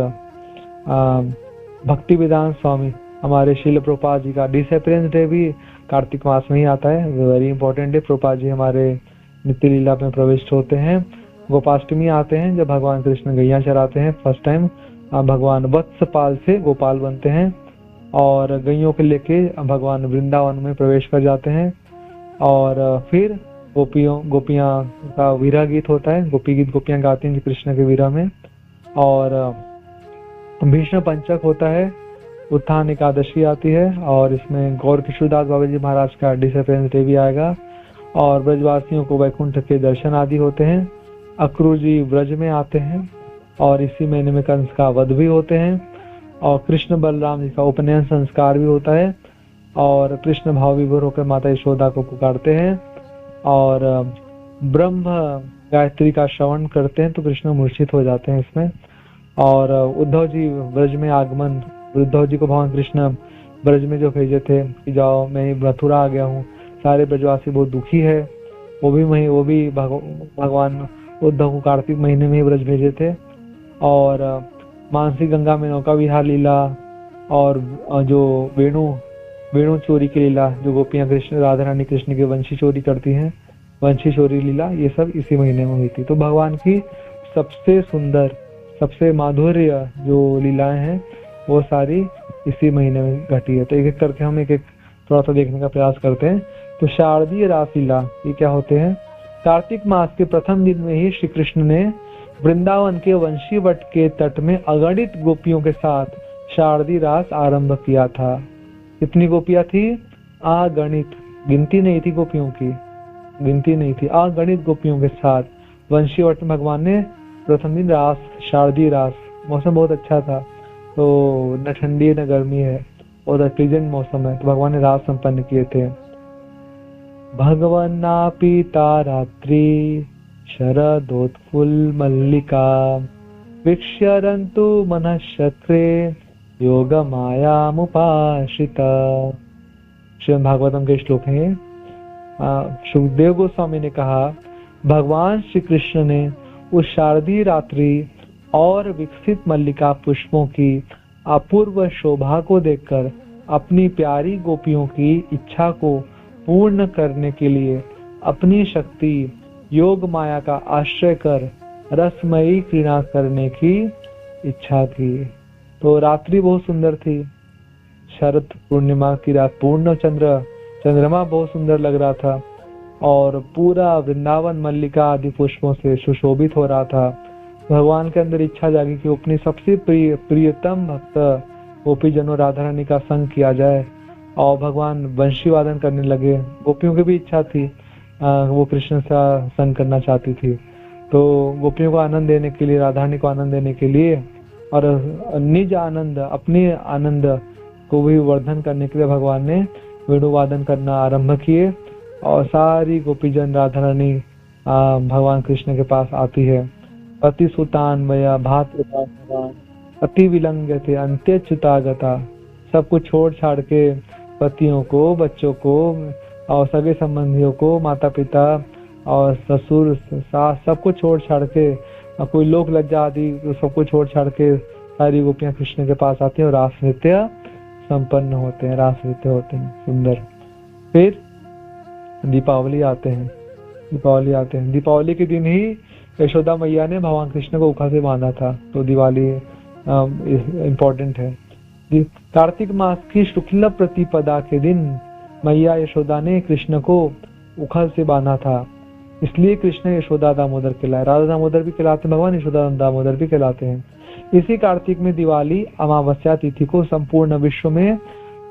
S1: भक्ति वेदांत स्वामी हमारे शील प्रभुपाद जी का डिसअपीयरेंस डे भी कार्तिक मास में ही आता है, very important day. Prabhupada ji हमारे नित्य लीला में प्रविष्ट होते हैं। गोपाष्टमी आते हैं जब भगवान कृष्ण गैया चराते हैं, फर्स्ट टाइम भगवान वत्सपाल से गोपाल बनते हैं और गैयों के लेके भगवान वृंदावन में प्रवेश कर जाते हैं। और फिर गोपियां का वीरा गीत होता है, गोपी गीत गोपियां गाती हैं कृष्ण के वीरा में। और भीष्म पंचक होता है, उत्थान एकादशी आती है, और इसमें गौर किशोरदास बाबा जी महाराज का डिसअपीयरेंस डे भी आएगा। और ब्रजवासियों को वैकुंठ के दर्शन आदि होते हैं। अक्रूर जी ब्रज में आते हैं और इसी महीने में कंस का वध भी होते हैं। और कृष्ण बलराम जी का उपनयन संस्कार भी होता है। और कृष्ण भाव विभोर होकर माता यशोदा को पुकारते हैं और ब्रह्म गायत्री का श्रवण करते हैं तो कृष्ण मूर्छित हो जाते हैं इसमें। और उद्धव जी ब्रज में आगमन, उद्धव जी को भगवान कृष्ण ब्रज में जो भेजे थे कि जाओ मैं मथुरा आ गया हूँ, सारे ब्रजवासी बहुत दुखी है, वो भी भगवान उद्धव को कार्तिक महीने में ही ब्रज भेजे थे। और मानसी गंगा में नौका विहार लीला और जो वेणु चोरी की लीला, जो गोपियां कृष्ण राधा रानी कृष्ण की वंशी चोरी करती हैं, वंशी चोरी लीला, ये सब इसी महीने में हुई थी। तो भगवान की सबसे सुंदर, सबसे माधुर्य जो लीलाएं हैं वो सारी इसी महीने में घटी है। तो एक एक करके हम एक थोड़ा सा देखने का प्रयास करते हैं। तो शारदीय रास लीला ये क्या होते हैं? कार्तिक मास के प्रथम दिन में ही श्री कृष्ण ने वृंदावन के वंशी वट के तट में अगणित गोपियों के साथ शारदीय रास आरंभ किया था। कितनी गोपियां थी? अगणित, गिनती नहीं थी गोपियों की, गिनती नहीं थी, अगणित गोपियों के साथ वंशी वट में भगवान ने प्रथम दिन रास, शारदीय रास, मौसम बहुत अच्छा था, तो न ठंडी न गर्मी है, और प्लीजेंट मौसम है, तो भगवान ने रास संपन्न किए थे। भगवन्नापि तारात्रि शरदोत्फुल्ल मल्लिका वीक्ष्यरन्तु मनश्चक्रे योग मायामुपाश्रिता। श्रीमद् भागवतम के श्लोक हैं। सुखदेव गोस्वामी ने कहा, भगवान श्री कृष्ण ने उस शारदीय रात्रि और विकसित मल्लिका पुष्पों की अपूर्व शोभा को देखकर अपनी प्यारी गोपियों की इच्छा को पूर्ण करने के लिए अपनी शक्ति योग माया का आश्रय कर रसमयी क्रीड़ा करने की इच्छा थी। तो रात्रि बहुत सुंदर थी, शरद पूर्णिमा की रात, पूर्ण चंद्रमा बहुत सुंदर लग रहा था और पूरा वृंदावन मल्लिका आदि पुष्पों से सुशोभित हो रहा था। भगवान के अंदर इच्छा जागी कि अपनी सबसे प्रियतम भक्त गोपीजनों राधा रानी का संग किया जाए, और भगवान वंशी वादन करने लगे। गोपियों की भी इच्छा थी वो कृष्ण से संग करना चाहती थी। तो गोपियों को आनंद देने के लिए, राधा रानी को आनंद देने के लिए और निज आनंद, अपने आनंद को भी वर्धन करने के लिए भगवान ने वेणु वादन करना आरंभ किए। और सारी गोपीजन राधा रानी भगवान कृष्ण के पास आती है। पति सुतान भया भात अति विलंग थे अंत्यच्युतागता। सब कुछ छोड़ छाड़ के, पतियों को, बच्चों को और सगे संबंधियों को, माता पिता और ससुर सास, सब कुछ छोड़ छाड़ के, कोई लोक लज्जा आदि सब कुछ छोड़ छाड़ के सारी गोपियां कृष्ण के पास आती हैं और रास नृत्य संपन्न होते हैं, रास नृत्य होते हैं सुंदर। फिर दीपावली आते हैं। दीपावली के दिन ही यशोदा मैया ने भगवान कृष्ण को उखा से बांधा था, तो दिवाली इम्पोर्टेंट है। कार्तिक मास की शुक्ल प्रतिपदा के दिन मैया यशोदा ने कृष्ण को उखल से बांधा था, इसलिए कृष्ण यशोदा दामोदर कहलाए। राधा दामोदर भी कहलाते, भगवान यशोदा दामोदर भी कहलाते हैं। इसी कार्तिक में दिवाली अमावस्या तिथि को संपूर्ण विश्व में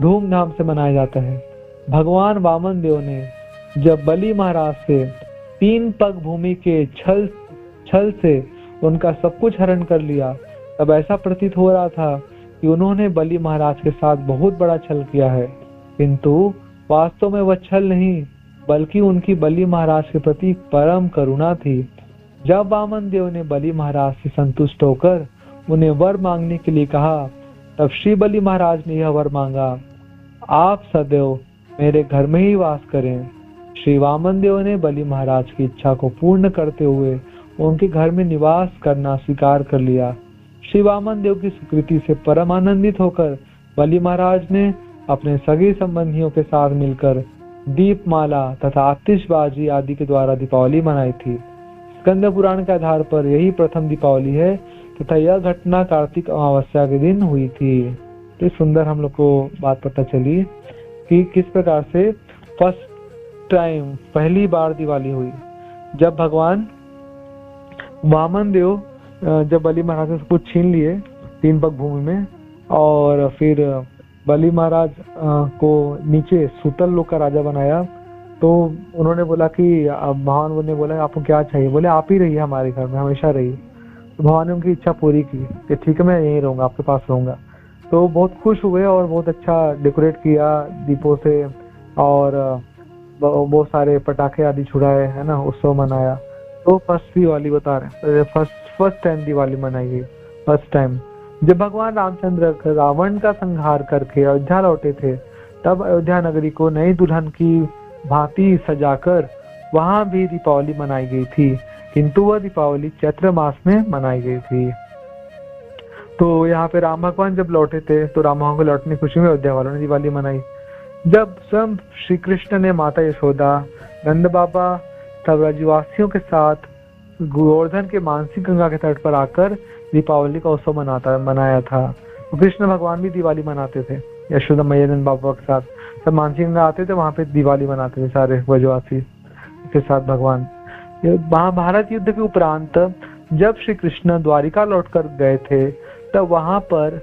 S1: धूमधाम से मनाया जाता है। भगवान वामन देव ने जब बलि महाराज से 3 पग भूमि के छल से उनका सब कुछ हरण कर लिया, तब ऐसा प्रतीत हो रहा था कि उन्होंने बलि महाराज के साथ बहुत बड़ा छल किया है, किंतु वास्तव में वह छल नहीं बल्कि उनकी बलि महाराज के प्रति परम करुणा थी। जब वामन देव ने बलि महाराज से संतुष्ट होकर उन्हें वर मांगने के लिए कहा, तब श्री बलि महाराज ने यह वर मांगा, आप सदैव मेरे घर में ही वास करें। श्री वामन देव ने बलि महाराज की इच्छा को पूर्ण करते हुए उनके घर में निवास करना स्वीकार कर लिया। श्री वामन देव की स्वीकृति से परम आनंदित होकर बलि महाराज ने अपने सगे संबंधियों के साथ मिलकर दीपमाला तथा आतिशबाजी आदि के द्वारा दीपावली मनाई थी। स्कंद पुराण के आधार पर यही प्रथम दीपावली है तथा यह घटना कार्तिक अमावस्या के दिन हुई थी। तो सुंदर हम लोग को बात पता चली कि किस प्रकार से फर्स्ट टाइम, पहली बार दिवाली हुई जब भगवान वामन देव जब बलि महाराज ने सब कुछ छीन लिए 3 पग भूमि में, और फिर बलि महाराज को नीचे सूतल लोक का राजा बनाया। तो उन्होंने बोला कि भगवान ने बोला आपको क्या चाहिए, बोले आप ही रहिए हमारे घर में, हमेशा रहिए। तो भगवान ने उनकी इच्छा पूरी की कि ठीक है मैं यहीं रहूंगा, आपके पास रहूंगा। तो बहुत खुश हुए और बहुत अच्छा डेकोरेट किया दीपों से, और बहुत सारे पटाखे आदि छुड़ाए, है ना, उत्सव मनाया। तो फर्स्ट दिवाली बता रहे हैं, फर्स्ट टाइम दिवाली मनाई गई। फर्स्ट टाइम जब भगवान रामचंद्र रावण का संहार करके अयोध्या लौटे थे, तब अयोध्या नगरी को नई दुल्हन की भांति सजाकर वहां भी दीपावली मनाई गई थी, किंतु वह दीपावली चैत्र मास में मनाई गई थी। तो यहाँ पे राम भगवान जब लौटे थे तो राम भगवान को लौटने की खुशी में अयोध्या वालों ने दिवाली मनाई। जब स्वयं श्री कृष्ण ने माता यशोदा, नंद बाबा तब ब्रजवासियों के साथ गोवर्धन के मानसी गंगा के तट पर आकर दीपावली का उत्सव मनाया था। तो कृष्ण भगवान भी दिवाली मनाते थे यशोदा मैया नंद बाबा के साथ। सब मानसी गंगा आते थे, वहां पे दिवाली मनाते थे सारे ब्रजवासी के साथ भगवान। महाभारत युद्ध के उपरांत जब श्री कृष्ण द्वारिका लौटकर गए थे, तब वहां पर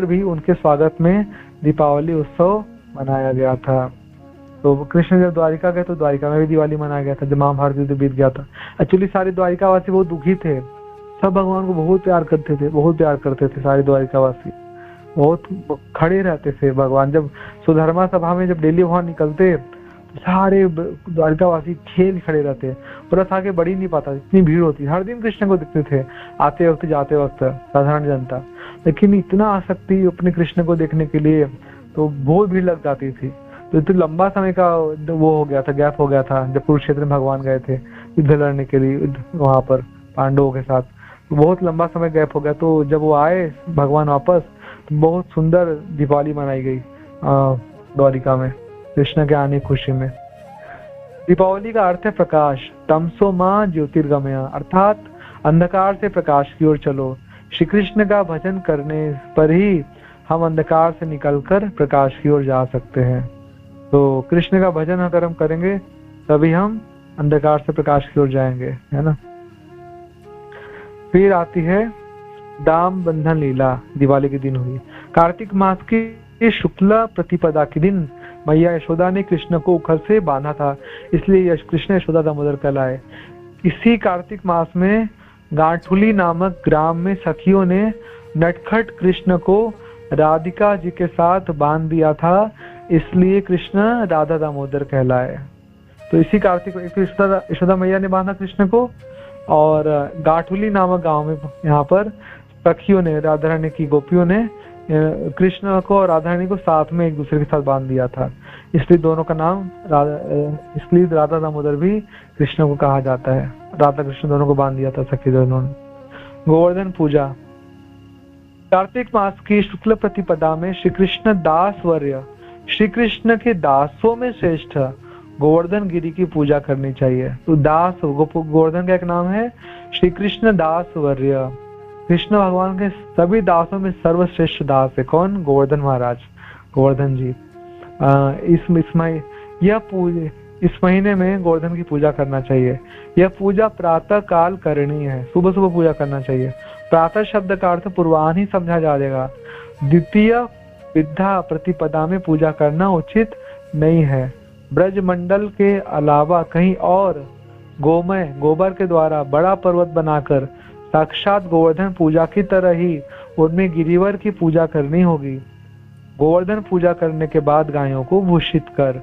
S1: भी उनके स्वागत में दीपावली उत्सव मनाया गया था। तो कृष्ण जब द्वारिका गए तो द्वारिका में भी दिवाली मनाया गया था जब महाभारत युद्ध बीत गया था। एक्चुअली सारे द्वारिकावासी बहुत दुखी थे, सब भगवान को बहुत प्यार करते थे सारे द्वारिकावासी, बहुत खड़े रहते थे भगवान। जब सुधर्मा सभा में जब डेली भगवान निकलते तो सारे द्वारिकावासी खेल खड़े रहते, रथ आगे बढ़ ही नहीं पाता, इतनी भीड़ होती। हर दिन कृष्ण को दिखते थे, आते वक्त जाते वक्त साधारण जनता, लेकिन इतना आसक्ति अपने कृष्ण को देखने के लिए तो बहुत भीड़ लग जाती थी। तो इतना लंबा समय का वो हो गया था, गैप हो गया था। जब कुरुक्षेत्र में भगवान गए थे युद्ध लड़ने के लिए वहां पर पांडवों के साथ, तो बहुत लंबा समय गैप हो गया। तो जब वो आए भगवान वापस, तो बहुत सुंदर दीपावली मनाई गई द्वारिका में कृष्ण के आने की खुशी में। दीपावली का अर्थ है प्रकाश, तमसो मां ज्योतिर्गमय, अर्थात अंधकार से प्रकाश की ओर चलो। श्री कृष्ण का भजन करने पर ही हम अंधकार से निकलकर प्रकाश की ओर जा सकते हैं। तो कृष्ण का भजन अगर हम करेंगे तभी हम अंधकार से प्रकाश की ओर जाएंगे, है ना। फिर आती है दाम बंधन लीला, दिवाली के दिन हुई। कार्तिक मास की शुक्ला प्रतिपदा के दिन मैया यशोदा ने कृष्ण को उखल से बांधा था, इसलिए कृष्ण यशोदा दामोदर कहलाए। इसी कार्तिक मास में गांठुली नामक ग्राम में सखियों ने नटखट कृष्ण को राधिका जी के साथ बांध दिया था, इसलिए कृष्ण राधा दामोदर कहलाए। तो इसी कार्तिक यशोदा मैया ने बांधा कृष्ण को, और गाठुली नामक गांव में यहाँ पर सखियों ने, राधा रानी की गोपियों ने कृष्ण को और राधा रानी को साथ में एक दूसरे के साथ बांध दिया था, इसलिए दोनों का नाम इसलिए राधा दामोदर भी कृष्ण को कहा जाता है। राधा कृष्ण दोनों को बांध दिया था सखी दोनों ने। गोवर्धन पूजा। कार्तिक मास की शुक्ल प्रतिपदा में श्री कृष्ण दास वर्य, श्री कृष्ण के दासों में श्रेष्ठ गोवर्धन गिरी की पूजा करनी चाहिए। तो दास, गोवर्धन का एक नाम है श्री कृष्ण दास वर्य। कृष्ण भगवान के सभी दासों में सर्वश्रेष्ठ दास है कौन? गोवर्धन महाराज, गोवर्धन जी। इस महीने में गोवर्धन की पूजा करना चाहिए। यह पूजा प्रातः काल करनी है, सुबह सुबह पूजा करना चाहिए। प्रातः शब्द का अर्थ पूर्वाह्न ही समझा जाएगा। द्वितीय विद्या प्रतिपदा में पूजा करना उचित नहीं है। ब्रज मंडल के अलावा कहीं और गोमय, गोबर के द्वारा बड़ा पर्वत बनाकर साक्षात गोवर्धन पूजा की तरह ही उनमें गिरिवर की पूजा करनी होगी। गोवर्धन पूजा करने के बाद गायों को भूषित कर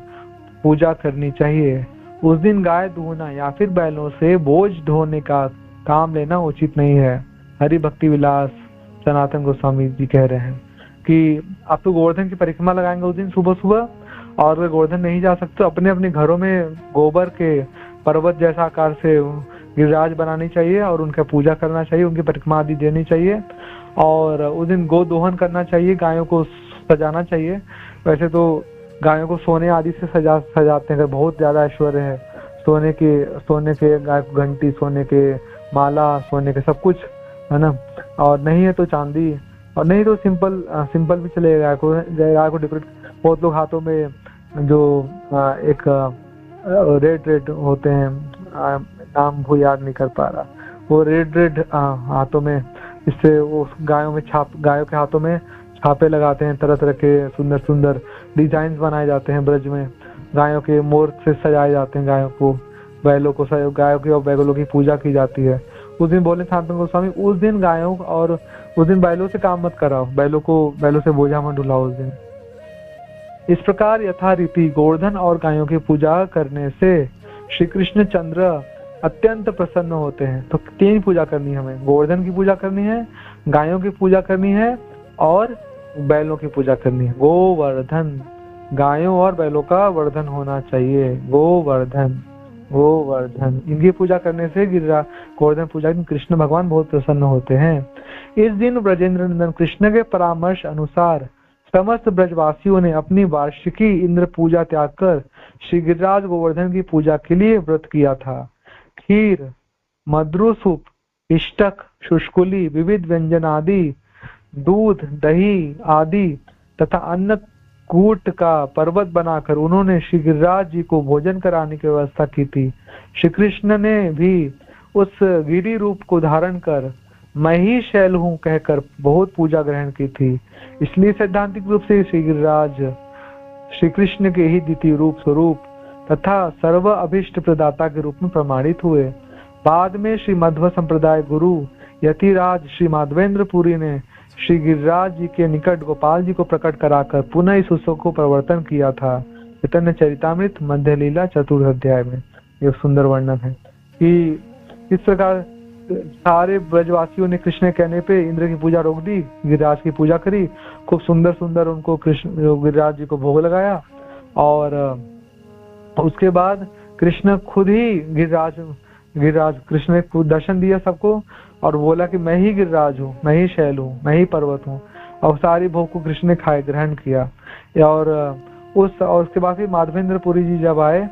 S1: पूजा करनी चाहिए। उस दिन गाय धोना या फिर बैलों से बोझ ढोने का काम लेना उचित नहीं है। हरि भक्ति विलास सनातन गोस्वामी जी कह रहे हैं कि आप तो गोवर्धन की परिक्रमा लगाएंगे उस दिन सुबह सुबह, और अगर गोवर्धन नहीं जा सकते तो अपने अपने घरों में गोबर के पर्वत जैसा आकार से गिरिराज बनानी चाहिए और उनका पूजा करना चाहिए, उनकी परिक्रमा आदि देनी चाहिए। और उस दिन गो दोहन करना चाहिए, गायों को सजाना चाहिए। वैसे तो गायों को सोने आदि से सजाते हैं, बहुत ज्यादा ऐश्वर्य है, सोने के गाय को घंटी, सोने के माला, सोने के सब कुछ है ना। और नहीं है तो चांदी, और नहीं तो सिंपल भी चलेगा। गाय को डेकोरेट, बहुत लोग हाथों में जो एक रेड होते हैं, नाम वो याद नहीं कर पा रहा, वो रेड हाथों में, इससे वो गायों के हाथों में छापे लगाते हैं, तरह तरह के सुंदर सुंदर डिजाइन बनाए जाते हैं। ब्रज में गायों के मोर से सजाए जाते हैं, गायों की और बैलों की पूजा की जाती है। उस दिन बोले सनातन गोस्वामी, उस दिन गायों और उस दिन बैलों से काम मत कराओ, बैलों से बोझा मत ढुलाओ उस दिन। इस प्रकार यथारीति गोवर्धन और गायों की पूजा करने से श्री कृष्ण चंद्र अत्यंत प्रसन्न होते हैं। तो 3 पूजा करनी है हमें, गोवर्धन की पूजा करनी है, गायों की पूजा करनी है और बैलों की पूजा करनी है। गोवर्धन, गायों और बैलों का वर्धन होना चाहिए। गोवर्धन इनकी पूजा करने से गोवर्धन पूजा में कृष्ण भगवान बहुत प्रसन्न होते हैं। इस दिन ब्रजेंद्र नंदन कृष्ण के परामर्श अनुसार समस्त ब्रजवासियों ने अपनी वार्षिकी इंद्र पूजा त्याग कर श्री गिरिराज गोवर्धन की पूजा के लिए व्रत किया था। खीर, मद्रू-सूप, इष्टक, शुष्कुली, विविध व्यंजन आदि, दूध, दही आदि तथा अन्न कूट का पर्वत बनाकर उन्होंने श्री गिरिराज जी को भोजन कराने की व्यवस्था की थी। श्री कृष्ण ने भी उस गिरि रूप को धारण कर मैं ही शैल हूं कहकर बहुत पूजा ग्रहण की थी। इसलिए सैद्धांतिक रूप से श्री गिरिराज श्री कृष्ण के ही द्वितीय रूप स्वरूप तथा सर्व अभिष्ट प्रदाता के रूप में प्रमाणित हुए। बाद में श्री मध्व संप्रदाय गुरु यतिराज श्री माधवेंद्र पुरी ने श्री गिरिराज जी के निकट गोपाल जी को प्रकट कराकर पुनः इस उत्सव को प्रवर्तन किया था। चैतन्य चरितामृत मध्य लीला चतुर्थ अध्याय में यह सुंदर वर्णन है कि इस प्रकार सारे ब्रजवासियों ने कृष्ण कहने पे इंद्र की पूजा रोक दी, गिरिराज की पूजा करी, खूब सुंदर सुंदर उनको कृष्ण गिरिराज जी को भोग लगाया। और उसके बाद कृष्ण खुद ही गिरिराज कृष्ण ने खुद दर्शन दिया सबको और बोला कि मैं ही गिरिराज हूँ, मैं ही शैल हूँ, मैं ही पर्वत हूँ। और सारी भोग को कृष्ण ने खाए, ग्रहण किया। और उसके बाद फिर माधवेंद्र पुरी जी जब आए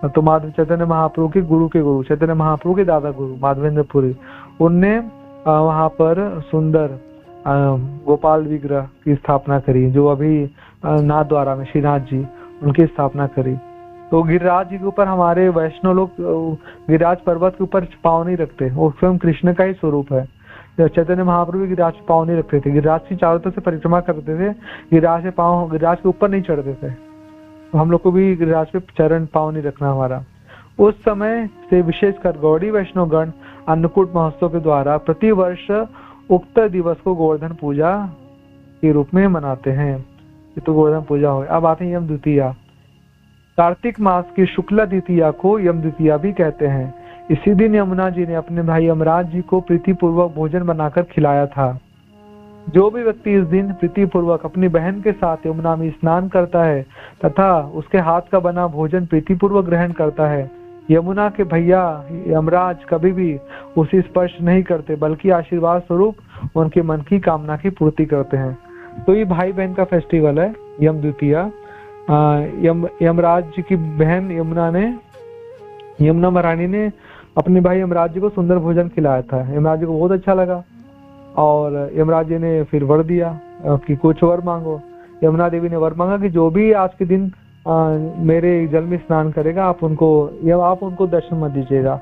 S1: तो चैतन्य महाप्रभु के गुरु चैतन्य महाप्रभु के दादा गुरु माधवेंद्र पुरी, उनने वहां पर सुंदर गोपाल विग्रह की स्थापना करी, जो अभी नाथ द्वारा में श्रीनाथ जी उनकी स्थापना करी। तो गिरिराज जी के ऊपर हमारे वैष्णव लोग गिरिराज पर्वत के ऊपर पाँव नहीं रखते, वो स्वयं कृष्ण का ही स्वरूप है। चैतन्य महाप्रभु गिरिराज पे पाँव नहीं रखते थे, गिरिराज की चारों तरफ से परिक्रमा करते थे, गिरिराज के ऊपर नहीं चढ़ते थे। हम लोग को भी गिरिराज पे चरण पाँव नहीं रखना हमारा। उस समय से विशेषकर गौड़ी वैष्णव गण अन्नकूट महोत्सव के द्वारा प्रतिवर्ष उक्त दिवस को गोवर्धन पूजा के रूप में मनाते हैं। ये तो गोवर्धन पूजा हो। अब आते हैं यम द्वितीया। कार्तिक मास की शुक्ला द्वितीया को यम द्वितीया भी कहते हैं। इसी दिन यमुना जी ने अपने भाई यमराज जी को प्रीतिपूर्वक भोजन बनाकर खिलाया था। जो भी व्यक्ति इस दिन प्रीतिपूर्वक अपनी बहन के साथ यमुना में स्नान करता है तथा उसके हाथ का बना भोजन प्रीतिपूर्वक ग्रहण करता है, यमुना के भैया यमराज कभी भी उसे स्पर्श नहीं करते बल्कि आशीर्वाद स्वरूप उनके मन की कामना की पूर्ति करते हैं। तो ये भाई बहन का फेस्टिवल है यम द्वितीया। यमराज जी की बहन यमुना महारानी ने अपने भाई यमराज जी को सुंदर भोजन खिलाया था। यमराज जी को बहुत अच्छा लगा और यमराज जी ने फिर वर दिया कि कुछ वर मांगो। यमुना देवी ने वर मांगा कि जो भी आज के दिन मेरे जल में स्नान करेगा आप उनको दर्शन मत दीजिएगा।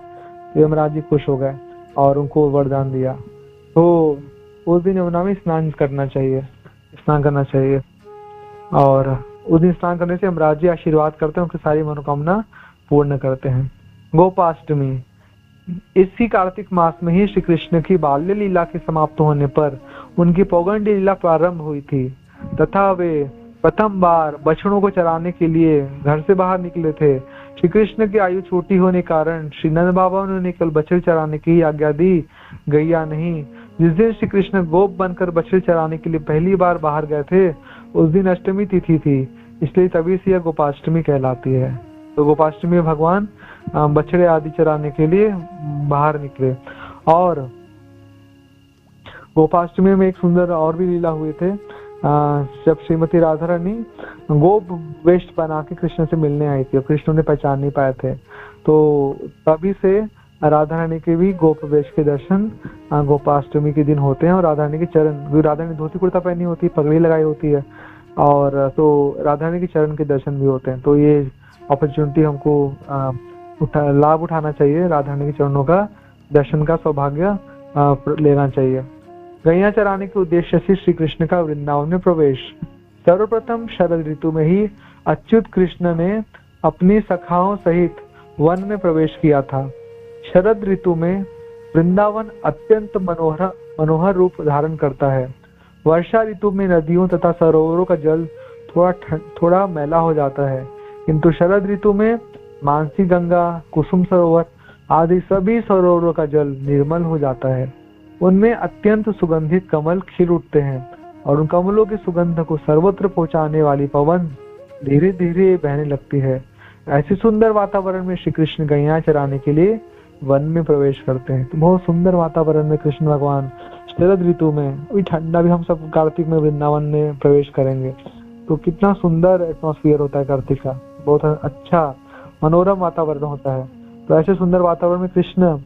S1: तो यमराज जी खुश हो गए और उनको वरदान दिया। तो उस दिन यमुना में स्नान करना चाहिए और उस दिन स्नान करने से यमराज जी आशीर्वाद करते हैं, उनकी सारी मनोकामना पूर्ण करते हैं। गोपाष्टमी। इसी कार्तिक मास में ही श्री कृष्ण की बाल्य लीला के समाप्त होने पर उनकी पौगंडी लीला प्रारंभ हुई थी तथा वे प्रथम बार बछड़ों को चराने के लिए घर से बाहर निकले थे। श्री कृष्ण की आयु छोटी होने के कारण श्री नंद बाबा ने केवल बछड़े चराने की आज्ञा दी, गैया नहीं। जिस दिन श्री कृष्ण गोप बनकर बछड़े चराने के लिए पहली बार बाहर गए थे उस दिन अष्टमी तिथि थी, इसलिए तभी से यह गोपाष्टमी कहलाती है। तो गोपाष्टमी में भगवान बछड़े आदि चराने के लिए बाहर निकले। और गोपाष्टमी में एक सुंदर और भी लीला हुए थे। जब श्रीमती राधा रानी गोप वेश बना के कृष्ण से मिलने आई थी और कृष्ण ने पहचान नहीं पाए थे, तो तभी से राधा रानी के भी गोप वेश के दर्शन गोपाष्टमी के दिन होते हैं। और राधा रानी के चरण, राधा रानी धोती कुर्ता पहनी होती है, पगड़ी लगाई होती है, और तो राधा रानी के चरण के दर्शन भी होते हैं। तो ये अपॉर्चुनिटी हमको लाभ उठाना चाहिए, राधा रानी के चरणों का दर्शन का सौभाग्य लेना चाहिए। गैया चराने के उद्देश्य से श्री कृष्ण का वृंदावन में प्रवेश। सर्वप्रथम शरद ऋतु में ही अच्युत कृष्ण ने अपनी सखाओं सहित वन में प्रवेश किया था। शरद ऋतु में वृंदावन अत्यंत मनोहर रूप धारण करता है। वर्षा ऋतु में नदियों तथा सरोवरों का जल थोड़ा मैला हो जाता है, किंतु शरद ऋतु में मानसी गंगा, कुसुम सरोवर आदि सभी सरोवरों का जल निर्मल हो जाता है। उनमें अत्यंत सुगंधित कमल खिल उठते हैं और उन कमलों की सुगंध को सर्वत्र पहुंचाने वाली पवन धीरे धीरे बहने लगती है। ऐसे सुंदर वातावरण में श्री कृष्ण गैया चराने के लिए वन में प्रवेश करते हैं। तो बहुत सुंदर वातावरण में कृष्ण भगवान शरद ऋतु में, अभी ठंडा भी, हम सब कार्तिक में वृंदावन में प्रवेश करेंगे तो कितना सुंदर एटमॉस्फेयर होता है कार्तिक का, बहुत अच्छा मनोरम वातावरण होता है। तो ऐसे सुंदर वातावरण में कृष्ण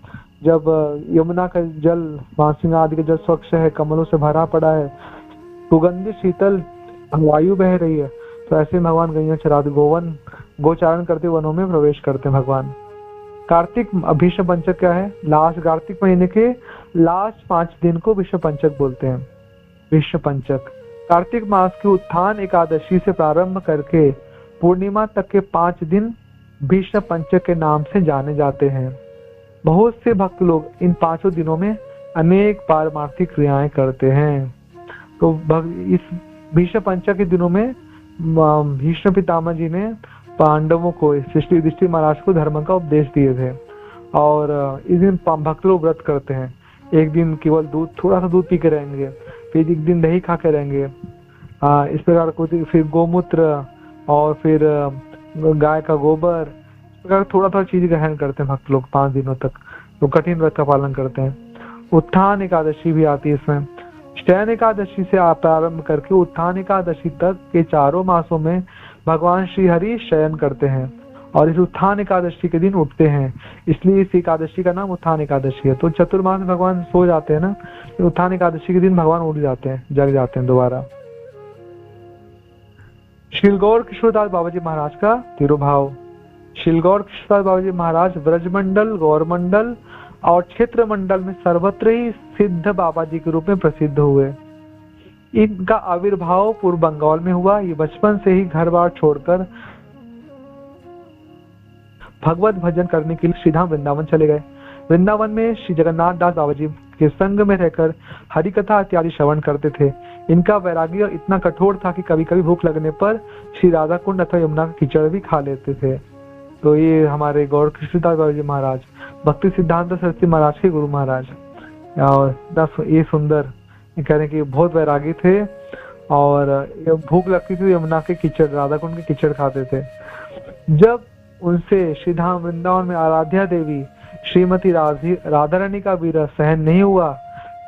S1: जब यमुना का जल, मानसिंह आदि का जल स्वच्छ है, कमलों से भरा पड़ा है, सुगंधित शीतल वायु बह रही है, तो ऐसे भगवान गैया चराते गोचारण करते वनों में प्रवेश करते हैं भगवान। कार्तिक भीष्म पंचक क्या है? लास्ट कार्तिक महीने के लास्ट 5 दिन को भीष्म पंचक बोलते हैं। भीष्म पंचक कार्तिक मास की उत्थान एकादशी से प्रारंभ करके पूर्णिमा तक के 5 दिन भीष्म पंचक के नाम से जाने जाते हैं। बहुत से भक्त लोग इन 5 दिनों में अनेक पारमार्थिक क्रियाएं करते हैं। तो इस भीष्म पंचक के दिनों में भीष्म पितामह जी ने पांडवों को, युधिष्ठिर महाराज को धर्म का उपदेश दिए थे। और इस दिन भक्त लोग व्रत करते हैं। एक दिन केवल दूध, थोड़ा सा दूध पी के रहेंगे, फिर एक दिन दही खा के रहेंगे, इस प्रकार को, फिर गोमूत्र और फिर गाय का गोबर, इस प्रकार थोड़ा थोड़ा चीज ग्रहण करते हैं भक्त लोग 5 दिनों तक। तो कठिन व्रत का पालन करते हैं। उत्थान एकादशी भी आती है इसमें। शयन एकादशी से प्रारंभ करके उत्थान एकादशी तक के 4 मासों में भगवान श्री हरि शयन करते हैं और इस उत्थान एकादशी के दिन उठते हैं, इसलिए इस एकादशी का नाम उत्थान एकादशी है। तो चतुर्मास में भगवान सो जाते हैं ना, उत्थान एकादशी के दिन भगवान उठ जाते हैं, जग जाते हैं दोबारा। श्री गौर किशोरदास बाबा जी महाराज का तिरुभाव। श्री गौर किशोरदास बाबा जी महाराज ब्रजमंडल, गौरमंडल और क्षेत्र मंडल में सर्वत्र ही सिद्ध बाबा जी के रूप में प्रसिद्ध हुए। इनका आविर्भाव पूर्व बंगाल में हुआ। ये बचपन से ही घर बार छोड़कर भगवत भजन करने के लिए श्रीधाम वृंदावन चले गए। वृंदावन में श्री जगन्नाथ दास बाबा जी के संग में रहकर हरि कथा इत्यादि श्रवण करते थे। इनका वैराग्य इतना कठोर था कि कभी कभी भूख लगने पर श्री राधा कुंड अथवा यमुना का कीचड़ भी खा लेते थे। तो ये हमारे गौर कृष्णदास बाबा जी महाराज, भक्ति सिद्धांत सरस्वती महाराज के गुरु महाराज, और ये सुंदर कह रहे कि बहुत वैरागी थे और भूख लगती थी यमुना के कीचड़, राधा कुंड के कीचड़ खाते थे। जब उनसे श्रीधाम वृंदावन में आराध्या देवी श्रीमती राधा रानी का विरह सहन नहीं हुआ,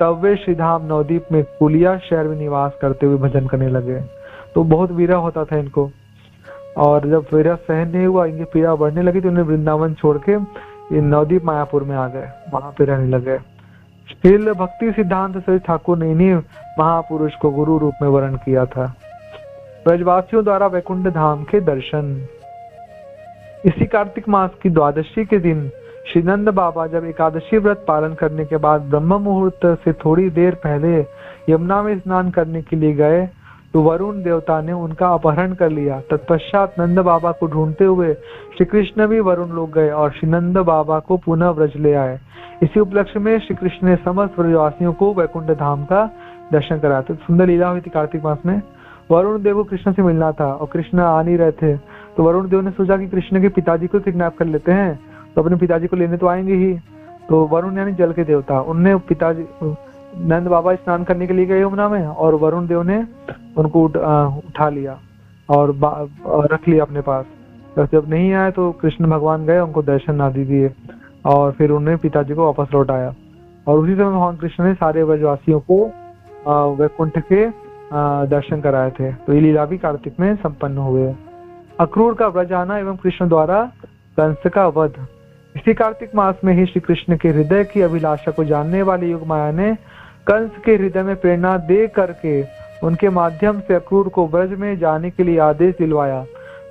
S1: तब वे श्रीधाम नवदीप में कुलिया शहर में निवास करते हुए भजन करने लगे। तो बहुत विरह होता था इनको, और जब विरह सहन नहीं हुआ, इनकी पीड़ा बढ़ने लगी, तो उन्हें वृंदावन छोड़ के नवदीप मायापुर में आ गए, वहां पे रहने लगे। श्रील भक्ति सिद्धांत सरस्वती ठाकुर ने इन्हीं महापुरुष को गुरु रूप में वर्ण किया था। ब्रजवासियों द्वारा वैकुंठ धाम के दर्शन। इसी कार्तिक मास की द्वादशी के दिन श्री नंद बाबा जब एकादशी व्रत पालन करने के बाद ब्रह्म मुहूर्त से थोड़ी देर पहले यमुना में स्नान करने के लिए गए, तो वरुण देवता ने उनका अपहरण कर लिया। तत्पश्चात नंद बाबा को ढूंढते हुए श्री कृष्ण भी वरुण लोक गए और श्री नंद बाबा को पुनः व्रज ले आए। इसी उपलक्ष्य में श्री कृष्ण ने समस्त व्रजवासियों को वैकुंठ धाम का दर्शन कराया। तो सुंदर लीला हुई थी कार्तिक मास में। वरुण देव को कृष्ण से मिलना था और कृष्ण आ नहीं रहे थे, तो वरुण देव ने सोचा कि कृष्ण के पिताजी को किडनैप कर लेते हैं, तो अपने पिताजी को लेने तो आएंगे ही। तो वरुण यानी जल के देवता, उनने पिताजी नंद बाबा स्नान करने के लिए गए यमुना में, और वरुण देव ने उनको उठा लिया और रख लिया अपने पास। तो जब नहीं आए तो कृष्ण भगवान गए, उनको दर्शन आदि दिए और फिर उन्होंने पिताजी को वापस लौटाया। और उसी समय भगवान कृष्ण ने सारे ब्रजवासियों को वैकुंठ के दर्शन कराए थे। तो ये लीला भी कार्तिक में संपन्न हुए। अक्रूर का व्रज आना एवं कृष्ण द्वारा कंस का वध। इसी कार्तिक मास में ही श्री कृष्ण के हृदय की अभिलाषा को जानने वाली योग माया ने कंस के हृदय में प्रेरणा दे करके उनके माध्यम से अक्रूर को ब्रज में जाने के लिए आदेश दिलवाया,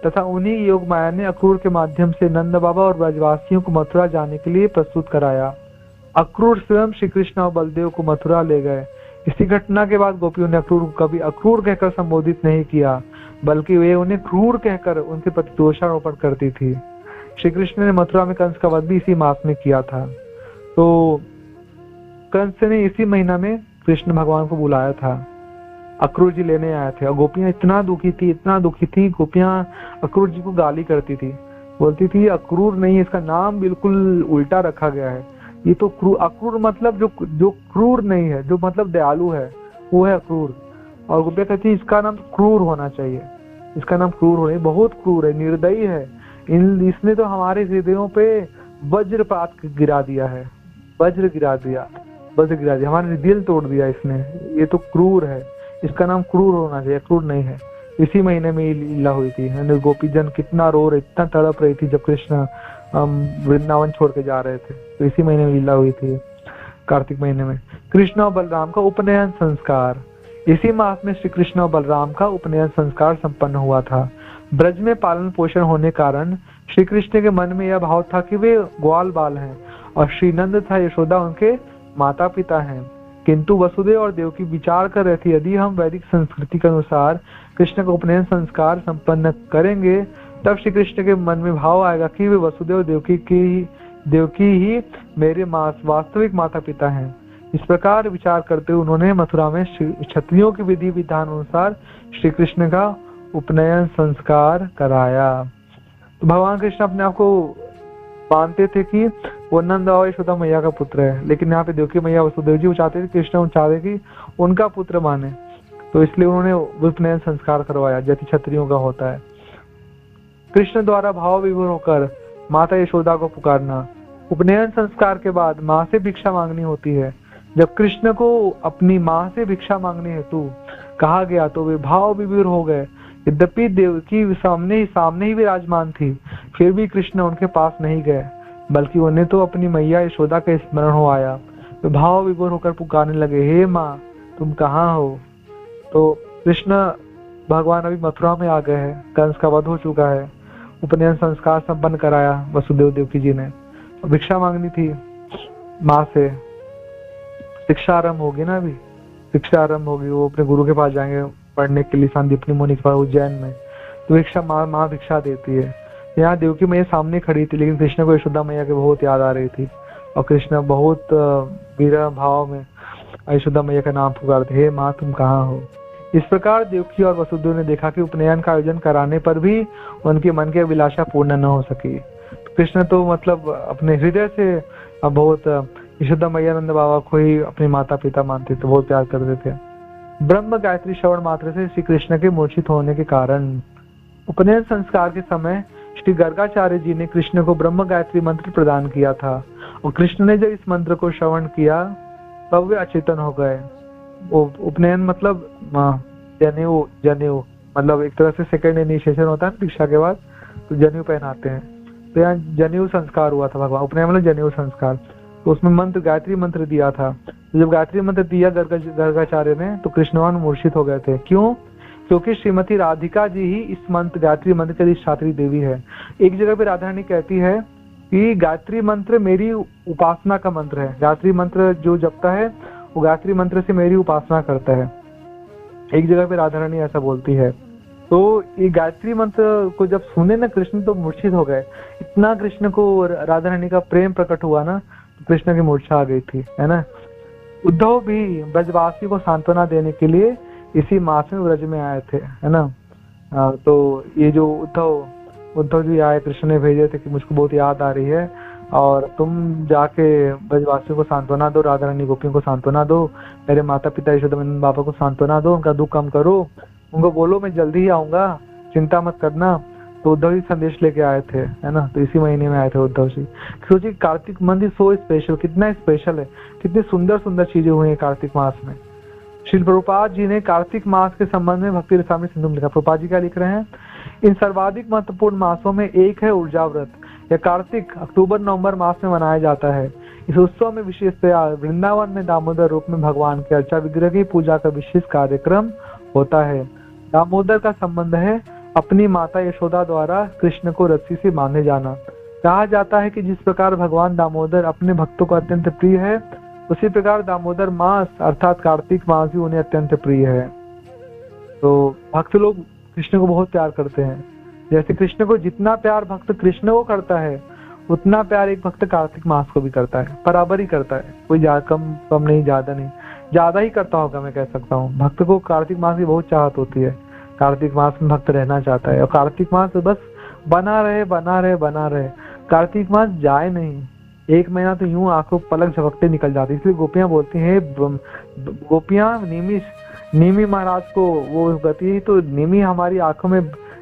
S1: तथा उन्हीं योग माया ने अक्रूर के माध्यम से नंद बाबा और ब्रजवासियों को मथुरा जाने के लिए प्रस्तुत कराया। अक्रूर स्वयं श्री कृष्ण और बलदेव को मथुरा ले गए। इसी घटना के बाद गोपियों ने अक्रूर को कभी अक्रूर कहकर संबोधित नहीं किया, बल्कि वे उन्हें क्रूर कहकर उनके प्रति दोषारोपण करती थी। श्री कृष्ण ने मथुरा में कंस का वध भी इसी मास में किया था। तो कंस ने इसी महीना में कृष्ण भगवान को बुलाया था, अक्रूर जी लेने आए थे। और गोपियां इतना दुखी थी, गोपियां अक्रूर जी को गाली करती थी, बोलती थी अक्रूर नहीं, इसका नाम बिल्कुल उल्टा रखा गया है, ये तो अक्रूर मतलब जो क्रूर नहीं है, जो मतलब दयालु है, वो है अक्रूर। और गोपियां कहती इसका नाम क्रूर होना चाहिए, इसका नाम क्रूर होना, बहुत क्रूर है, निर्दयी है, इसने तो हमारे हृदयों पे वज्रपात गिरा दिया है, वज्र गिरा दिया, हमारे दिल तोड़ दिया इसने, ये तो क्रूर है, इसका नाम क्रूर होना चाहिए, क्रूर नहीं है। इसी महीने में लीला हुई थी। गोपी जन कितना रो रहे, इतना तड़प रही थी जब कृष्ण वृंदावन छोड़ के जा रहे थे। तो इसी महीने में लीला हुई थी, कार्तिक महीने में। कृष्ण और बलराम का उपनयन संस्कार। इसी मास में श्री कृष्ण और बलराम का उपनयन संस्कार संपन्न हुआ था। ब्रज में पालन पोषण होने कारण श्री कृष्ण के मन में यह भाव था कि वे ग्वाल बाल हैं और श्री नंद तथा यशोदा उनके माता पिता हैं। किंतु वसुदेव और देवकी विचार कर रहे थे, यदि हम वैदिक संस्कृति के अनुसार कृष्ण का उपनयन संस्कार संपन्न करेंगे, तब श्री कृष्ण के मन में भाव आएगा कि वे वसुदेव देवकी ही मेरे वास्तविक माता पिता हैं। इस प्रकार विचार करते हुए उन्होंने मथुरा में क्षत्रियों की विधि विधान अनुसार श्री कृष्ण का उपनयन संस्कार कराया। तो भगवान कृष्ण अपने आप को मानते थे कि वो नंद और यशोदा मैया का पुत्र है, लेकिन यहाँ पे देवकी मैया वसुदेव जी चाहते थे, कृष्ण चाहते कि उनका पुत्र माने, तो इसलिए उन्होंने उपनयन संस्कार करवाया जैसे क्षत्रियों का होता है। कृष्ण द्वारा भाव विभोर होकर माता यशोदा को पुकारना। उपनयन संस्कार के बाद माँ से भिक्षा मांगनी होती है। जब कृष्ण को अपनी माँ से भिक्षा मांगने हेतु कहा गया तो वे भाव विभोर हो गए। यद्यपि देवकी सामने ही विराजमान थी, फिर भी कृष्ण उनके पास नहीं गए, बल्कि उन्हें तो अपनी मैया यशोदा का स्मरण हो आया। वे भाव विभोर होकर पुकारने लगे, हे माँ तुम कहाँ हो। तो कृष्ण भगवान अभी मथुरा में आ गए हैं, कंस का वध हो चुका है, उपनयन संस्कार संपन्न कराया वसुदेव देवकी जी ने। भिक्षा मांगनी थी माँ से, शिक्षा आरंभ होगी ना, अभी शिक्षा आरंभ होगी, वो अपने गुरु के पास जाएंगे पढ़ने के लिए, सांदीपनी मुनि के पास उज्जैन में। तो भिक्षा माँ भिक्षा देती है। यहाँ देवकी मैया सामने खड़ी थी, लेकिन कृष्ण को यशोदा मैया की बहुत याद आ रही थी, और कृष्ण बहुत विरह भाव में यशोदा मैया का नाम पुकारते, हे माँ तुम कहाँ हो। इस प्रकार देवकी और वसुदेव ने देखा कि उपनयन का आयोजन कराने पर भी उनके मन की अभिलाषा पूर्ण न हो सकी। कृष्ण तो मतलब अपने हृदय से बहुत यशोदा मैया नंद बाबा को ही अपने माता पिता मानते थे, बहुत प्यार करते थे। ब्रह्म गायत्री श्रवण मात्र से श्री कृष्ण के मूर्छित होने के कारण उपनयन संस्कार के समय श्री गर्गाचार्य जी ने कृष्ण को ब्रह्म गायत्री मंत्र प्रदान किया था, और कृष्ण ने जब इस मंत्र को श्रवण किया तब वे अचेतन हो गए। उपनयन मतलब जनेऊ, जनेऊ मतलब एक तरह से सेकंड इनिशिएशन होता है दीक्षा के बाद, तो जनेऊ पहनाते हैं, तो यहाँ जनेऊ संस्कार हुआ था भगवान, उपनयन मतलब जनेऊ संस्कार। तो उसमें मंत्र गायत्री मंत्र दिया था, तो जब गायत्री मंत्र दिया गर्गाचार्य ने तो कृष्ण भगवान मूर्छित हो गए थे। क्यों? क्योंकि श्रीमती राधिका जी ही इस मंत्र गायत्री मंत्र की अधिष्ठात्री देवी है। एक जगह पे राधा रानी कहती है कि गायत्री मंत्र मेरी उपासना का मंत्र है, गायत्री मंत्र जो जपता है वो गायत्री मंत्र से मेरी उपासना करता है। एक जगह पे राधा रानी ऐसा बोलती है। तो ये गायत्री मंत्र को जब सुने ना कृष्ण तो मूर्छित हो गए। इतना कृष्ण को राधा रानी का प्रेम प्रकट हुआ ना, तो कृष्ण की मूर्छा आ गई थी, है ना। उद्धव भी ब्रजवासी को सांत्वना देने के लिए इसी मास में ब्रज में आए थे, है ना। तो ये जो उद्धव जी आए, कृष्ण ने भेजे थे कि मुझको बहुत याद आ रही है और तुम जाके ब्रजवासियों को सांत्वना दो, राधा रानी गोपियों को सांत्वना दो, मेरे माता पिता यशोदा बाबा को सांत्वना दो, उनका दुख कम करो, उनको बोलो मैं जल्दी ही आऊंगा, चिंता मत करना। तो उद्धव जी संदेश लेके आए थे, है ना। तो इसी महीने में आए थे उद्धव जी। सोचिए Kartik month is so special, कितना स्पेशल है, कितनी सुंदर सुंदर चीजें हुई है कार्तिक मास में। श्री प्रभुपाद जी ने कार्तिक मास के संबंध में भक्ति रसामृत सिंधु में लिखा। प्रभुपाद जी क्या लिख रहे हैं? इन सर्वाधिक महत्वपूर्ण मासों में एक है ऊर्जा व्रत। यह कार्तिक अक्टूबर नवंबर मास में मनाया जाता है। इस उत्सव में विशेषतया वृंदावन में दामोदर रूप में भगवान के अर्चा विग्रह की पूजा का विशेष कार्यक्रम होता है। दामोदर का संबंध है अपनी माता यशोदा द्वारा कृष्ण को रस्सी से बांधे जाना। कहा जाता है कि जिस प्रकार भगवान दामोदर अपने भक्तों को अत्यंत प्रिय है, उसी प्रकार दामोदर मास अर्थात कार्तिक मास भी उन्हें अत्यंत प्रिय है। तो भक्त लोग कृष्ण को बहुत प्यार करते हैं। जैसे कृष्ण को जितना प्यार भक्त कृष्ण को करता है, उतना प्यार एक भक्त कार्तिक मास को भी करता है, बराबर ही करता है, कोई कम नहीं, ज्यादा नहीं, ज्यादा ही करता होगा मैं कह सकता हूँ। भक्त को कार्तिक मास की बहुत चाहत होती है, कार्तिक मास में भक्त रहना चाहता है, और कार्तिक मास बस बना रहे बना रहे बना रहे, कार्तिक मास जाए नहीं। एक महीना तो यूं आंखों पलक झपकते निकल जाती, इसलिए गोपियां बोलती हैं, गोपियां निमी महाराज को वो गति, तो निमी हमारी आंखों में,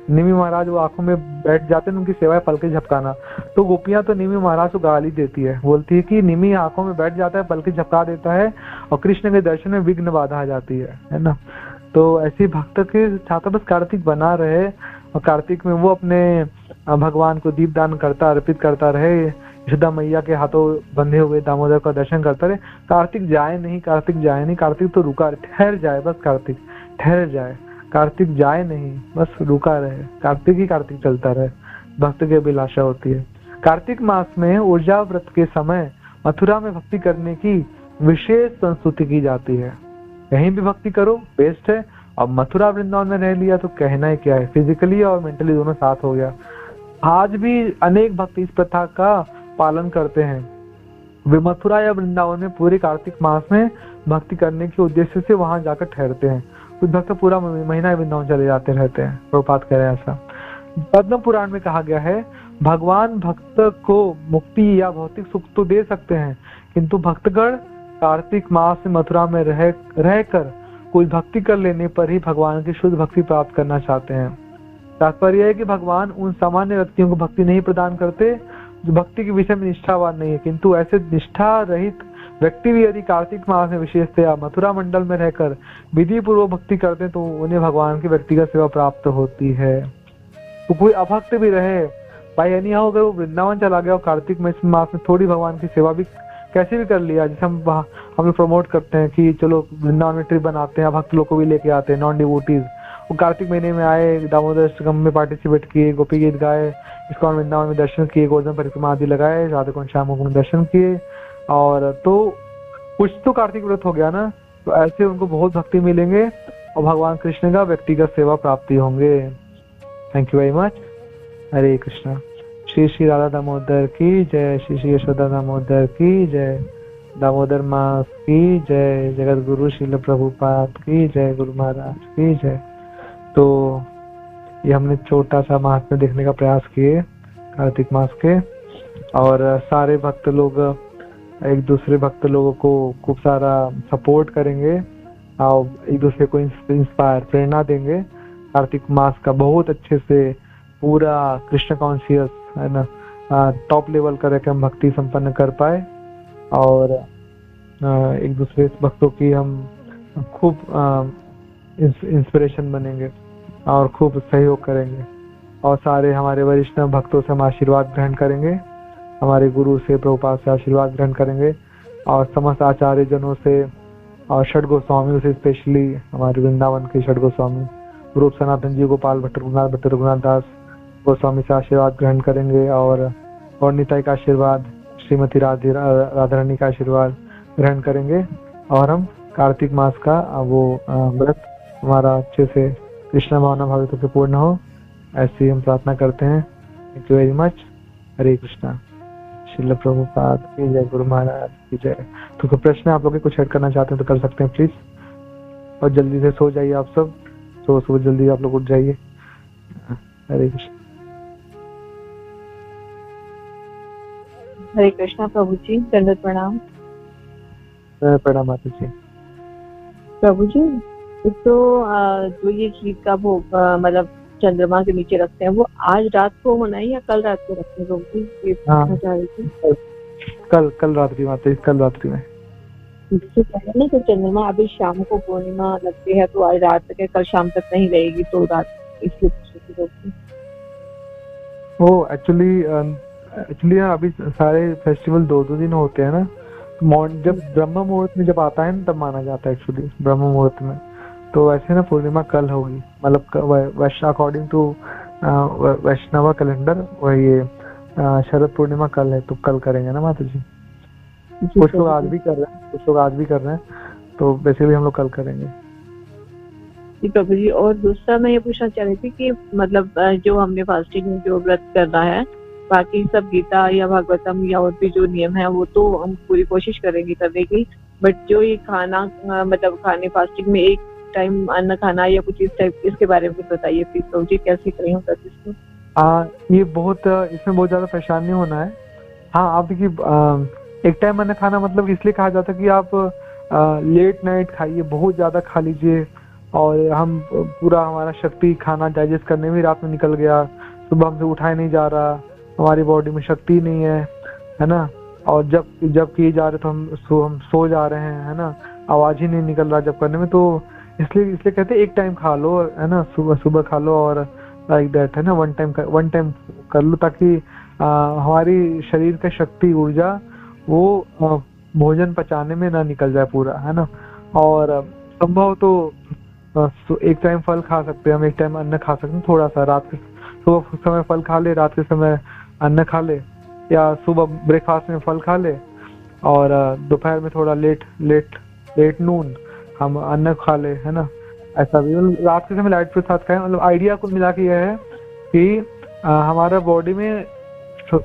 S1: निमी महाराज वो आंखों में बैठ जाते हैं, उनकी सेवा है पलके झपकाना। तो गोपियां तो निमी महाराज को गाली देती है, बोलती है कि निमी आंखों में बैठ जाता है, पलके झपका देता है, और कृष्ण के दर्शन में विघ्न बाधा आ जाती है ना। तो ऐसे भक्त के छात्र बस कार्तिक बना रहे, और कार्तिक में वो अपने भगवान को दीपदान करता, अर्पित करता रहे, यशोदा मैया के हाथों बंधे हुए दामोदर का दर्शन करता रहे। कार्तिक जाए नहीं, कार्तिक जाए नहीं, कार्तिक तो रुका रहे, ठहर जाए, बस कार्तिक ठहर जाए, कार्तिक जाए नहीं, बस रुका रहे, कार्तिक ही कार्तिक चलता रहे, भक्त की अभिलाषा होती है। कार्तिक मास में ऊर्जा व्रत के समय मथुरा में भक्ति करने की विशेष संस्तुति की जाती है। कहीं भी भक्ति करो बेस्ट है, अब मथुरा वृंदावन में रह लिया तो कहना ही क्या है, फिजिकली और मेंटली दोनों साथ हो गया। आज भी अनेक भक्त इस प्रथा का पालन करते हैं। वे मथुरा या वृंदावन में पूरे कार्तिक मास में भक्ति करने के उद्देश्य से वहां जाकर ठहरते हैं। कुछ भक्त पूरा महीना वृंदावन चले जाते रहते हैं, प्रभुपाद कह रहे हैं ऐसा। पद्म पुराण में कहा गया है, भगवान भक्त को मुक्ति या भौतिक सुख तो दे सकते हैं, किंतु भक्तगण कार्तिक मास में मथुरा में रहकर कोई भक्ति कर लेने पर ही भगवान की शुद्ध भक्ति प्राप्त करना चाहते हैं। तात्पर्य है कि भगवान उन सामान्य व्यक्तियों को भक्ति नहीं प्रदान करते जो भक्ति के विषय में निष्ठावान नहीं है, किंतु ऐसे निष्ठा रहित व्यक्ति भी यदि कार्तिक मास में विशेषतया मथुरा मंडल में रहकर विधि पूर्वक भक्ति करते हैं तो उन्हें भगवान की व्यक्तिगत सेवा प्राप्त होती है। तो कोई अभक्त भी रहे भाई, यानी अगर वो वृंदावन चला गया और कार्तिक मास में थोड़ी भगवान की सेवा भी कैसे भी कर लिया, जैसे हम लोग प्रमोट करते हैं कि चलो वृंदावन में ट्रिप बनाते हैं, भक्त लोग को भी लेके आते हैं, नॉन डिवोटीज, वो कार्तिक महीने में आए, दामोदर अष्टकम में पार्टिसिपेट किए, गोपी गीत गाए, इस्कॉन वृंदावन में दर्शन किए, गोवर्धन परिक्रमा आदि लगाए, राधा कुंड श्याम कुंड दर्शन किए, और तो कुछ तो कार्तिक व्रत हो गया ना। तो ऐसे उनको बहुत भक्ति मिलेंगे और भगवान कृष्ण का व्यक्तिगत सेवा प्राप्ति होंगे। Thank you very much. Hare Krishna. Shri Shri Radha Damodar की जय, श्री श्री यशोदा दामोदर की जय, दामोदर मास की जय, जगत गुरु श्रील प्रभुपाद की जय, गुरु महाराज की जय। तो ये हमने छोटा सा महात्म्य देखने का प्रयास किए कार्तिक मास के, और सारे भक्त लोग एक दूसरे भक्त लोगों को खूब सारा सपोर्ट करेंगे और एक दूसरे को इंस्पायर प्रेरणा देंगे। कार्तिक मास का बहुत अच्छे से पूरा कृष्ण कॉन्शियस है ना टॉप लेवल का रह के हम भक्ति संपन्न कर पाए, और एक दूसरे भक्तों की हम खूब इंस्पिरेशन बनेंगे और खूब सहयोग करेंगे, और सारे हमारे वरिष्ठ भक्तों से हम आशीर्वाद ग्रहण करेंगे, हमारे गुरु से प्रभुपाद से आशीर्वाद ग्रहण करेंगे, और समस्त आचार्य जनों से और षड गोस्वामियों से, स्पेशली हमारे वृंदावन के षड गोस्वामी रूप सनातन जी, गोपाल भट्ट, रघुनाथ भट्ट, रघुनाथ दास गोस्वामी से आशीर्वाद ग्रहण करेंगे, और निताई का आशीर्वाद, श्रीमती राधारानी का आशीर्वाद ग्रहण करेंगे, और हम कार्तिक मास का वो व्रत हमारा अच्छे से कृष्ण भावना भावित से पूर्ण हो, ऐसी हम प्रार्थना करते हैं। Thank you very much. Hare Krishna. Srila Prabhupada की जय, गुरु महाराज की जय। तो कोई प्रश्न आप लोग कुछ ऐड करना चाहते हैं तो कर सकते हैं प्लीज, और जल्दी से सो जाइए आप सब, तो सुबह जल्दी आप लोग उठ जाइए। हरे कृष्ण।
S2: हरे कृष्णा प्रभु जी, दंडवत प्रणाम।
S1: प्रणाम माता जी।
S2: प्रभु जी, तो जो ये खीर का भोग मतलब चंद्रमा के नीचे रखते हैं, वो आज रात को होना है या कल रात को रखते हैं प्रभु जी? ये पूछना चाह रही थी।
S1: कल रात्रि माता जी, कल रात्रि में।
S2: इससे पहले नहीं, तो चंद्रमा अभी शाम को पूर्णिमा लगती है, तो आज रात तक है, कल शाम तक नहीं रहेगी, तो रात इसलिए पूछ रही थी प्रभु जी।
S1: वो एक्चुअली अभी सारे फेस्टिवल 2-2 दिन होते हैं ना, जब ब्रह्म मुहूर्त में जब आता है ना तब माना जाता है एक्चुअली ब्रह्म मुहूर्त में। तो वैसे ना पूर्णिमा कल होगी, मतलब अकॉर्डिंग टू वैष्णव कैलेंडर वही शरद पूर्णिमा कल है, तो कल करेंगे ना माता जी। कुछ लोग आज भी कर रहे हैं, कुछ लोग आज भी कर रहे हैं, तो बेसिकली हम लोग कल करेंगे
S2: जी प्रभु जी। और दूसरा मैं ये पूछना चाह रही थी कि मतलब जो हमने फास्टिंग जो व्रत करना है, बाकी सब गीता या भागवतम या और भी जो नियम है वो तो हम पूरी कोशिश करेंगे करने की, बट जो ये खाना मतलब खाने फास्टिंग में एक टाइम अन्न खाना या कुछ इस टाइप, इसके बारे में कुछ बताइए प्लीज प्रभु जी, कैसे करें होगा इसको?
S1: ये बहुत इसमें बहुत ज्यादा परेशानी होना है। हाँ, आप देखिए एक टाइम अन्न खाना मतलब इसलिए कहा जाता है कि आप लेट नाइट खाइए, बहुत ज्यादा खा लीजिए, और हम पूरा हमारा शक्ति खाना डाइजेस्ट करने में रात में निकल गया, सुबह हमसे उठाया नहीं जा रहा, हमारी बॉडी में शक्ति नहीं है ना, और जब किए जा रहे तो हम सो जा रहे हैं, है ना, आवाज ही नहीं निकल रहा जब करने में। तो इसलिए कहते हैं एक टाइम खा लो, है ना, सुबह खा लो, और लाइक दैट, है ना, वन टाइम कर लो, ताकि हमारी शरीर का शक्ति ऊर्जा वो भोजन पचाने में ना निकल जाए पूरा, है ना। और संभव तो एक टाइम फल खा सकते हैं हम, एक टाइम अन्न खा सकते हैं, थोड़ा सा रात के सुबह समय फल खा ले, रात के समय अन्न खा ले, या सुबह ब्रेकफास्ट में फल खा ले, और दोपहर में थोड़ा लेट नून हम अन्न खा ले, है ना। ऐसा भी रात के समय लाइट के साथ खाएं। मतलब आइडिया कुल मिला के यह है कि हमारा बॉडी में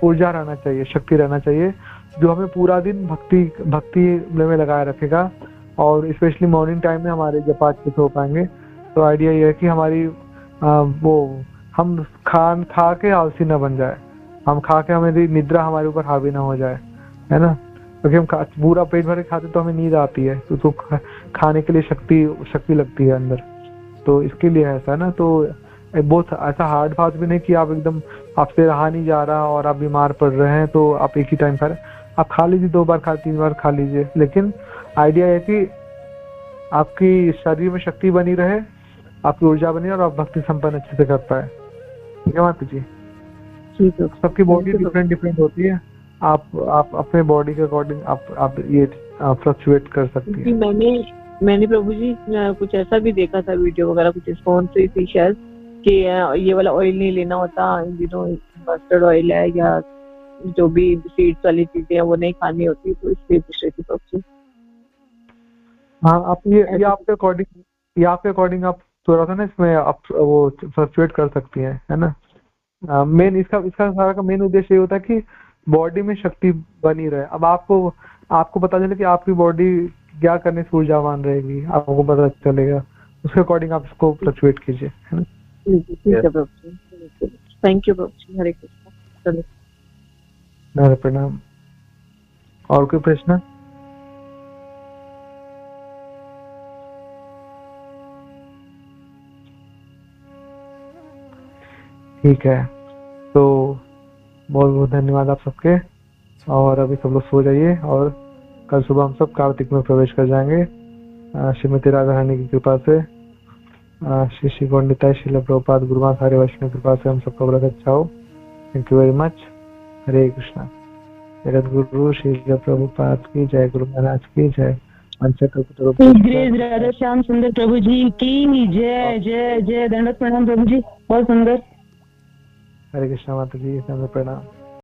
S1: ऊर्जा रहना चाहिए, शक्ति रहना चाहिए, जो हमें पूरा दिन भक्ति में लगाए रखेगा, और स्पेशली मॉर्निंग टाइम में हमारे जब 5 बजे हो पाएंगे। तो आइडिया ये है कि हमारी वो हम खा के आलसी न बन जाए, हम खा के हमें निद्रा हमारे ऊपर हावी ना हो जाए, है ना, क्योंकि हम पूरा पेट भर के खाते तो हमें नींद आती है, तो खाने के लिए शक्ति लगती है अंदर, तो इसके लिए ऐसा है ना। तो बहुत ऐसा हार्ड फास्ट भी नहीं कि आप एकदम आपसे रहा नहीं जा रहा और आप बीमार पड़ रहे हैं तो आप एक ही टाइम खा रहे, आप खा लीजिए, 2 बार 3 बार खा लीजिए, लेकिन आइडिया है कि आपकी शरीर में शक्ति बनी रहे, आपकी ऊर्जा बनी और आप भक्ति संपन्न अच्छे से कर पाए। ठीक है माता जी। सबकी बॉडी डिफरेंट होती है, आप अपने बॉडी के अकॉर्डिंग आप ये फ्लक्चुएट कर सकती है।
S2: मैंने प्रभु जी कुछ ऐसा भी देखा था वीडियो वगैरह, कुछ स्पॉन्स थी शायद, कि ये वाला ऑयल नहीं लेना होता, मस्टर्ड ऑयल है या जो भी सीड्स वाली चीजें हैं वो नहीं खानी होती, तो इसलिए पूछ रही थी प्रभु जी।
S1: हाँ, आप ये आपके अकॉर्डिंग आप थोड़ा सा ना इसमें आप वो फ्लक्चुएट कर सकती हैं, है ना। मेन इसका इसका सारा का मेन उद्देश्य ये होता है कि बॉडी में शक्ति बनी रहे। अब आपको पता चले कि आपकी बॉडी क्या करने से ऊर्जावान रहेगी, आपको पता चलेगा, उसके अकॉर्डिंग आप इसको फ्लक्चुएट कीजिए, है ना।
S2: ठीक है प्रभु जी, थैंक यू प्रभु जी, हरे कृष्णा। चलो
S1: नारे प्रणाम। और कोई प्रश्न? ठीक है, तो बहुत बहुत धन्यवाद आप सबके। और अभी सब लोग सो जाइए और कल सुबह हम सब कार्तिक में प्रवेश कर जाएंगे श्रीमती राधा रानी की कृपा से। श्री श्री गौंडिताय श्रील प्रभुपाद गुरुमा सारे वैष्णव की कृपा से हम सबका व्रत अच्छा हो। Thank you very much. Hare Krishna. जगत गुरु श्री प्रभुपाद की जय, गुरु महाराज की जय।
S3: राधा श्याम सुंदर प्रभु जी की जय जय जय। दंडवत प्रणाम प्रभु जी, बहुत सुंदर।
S1: हरे कृष्णा माता जी, प्रणाम।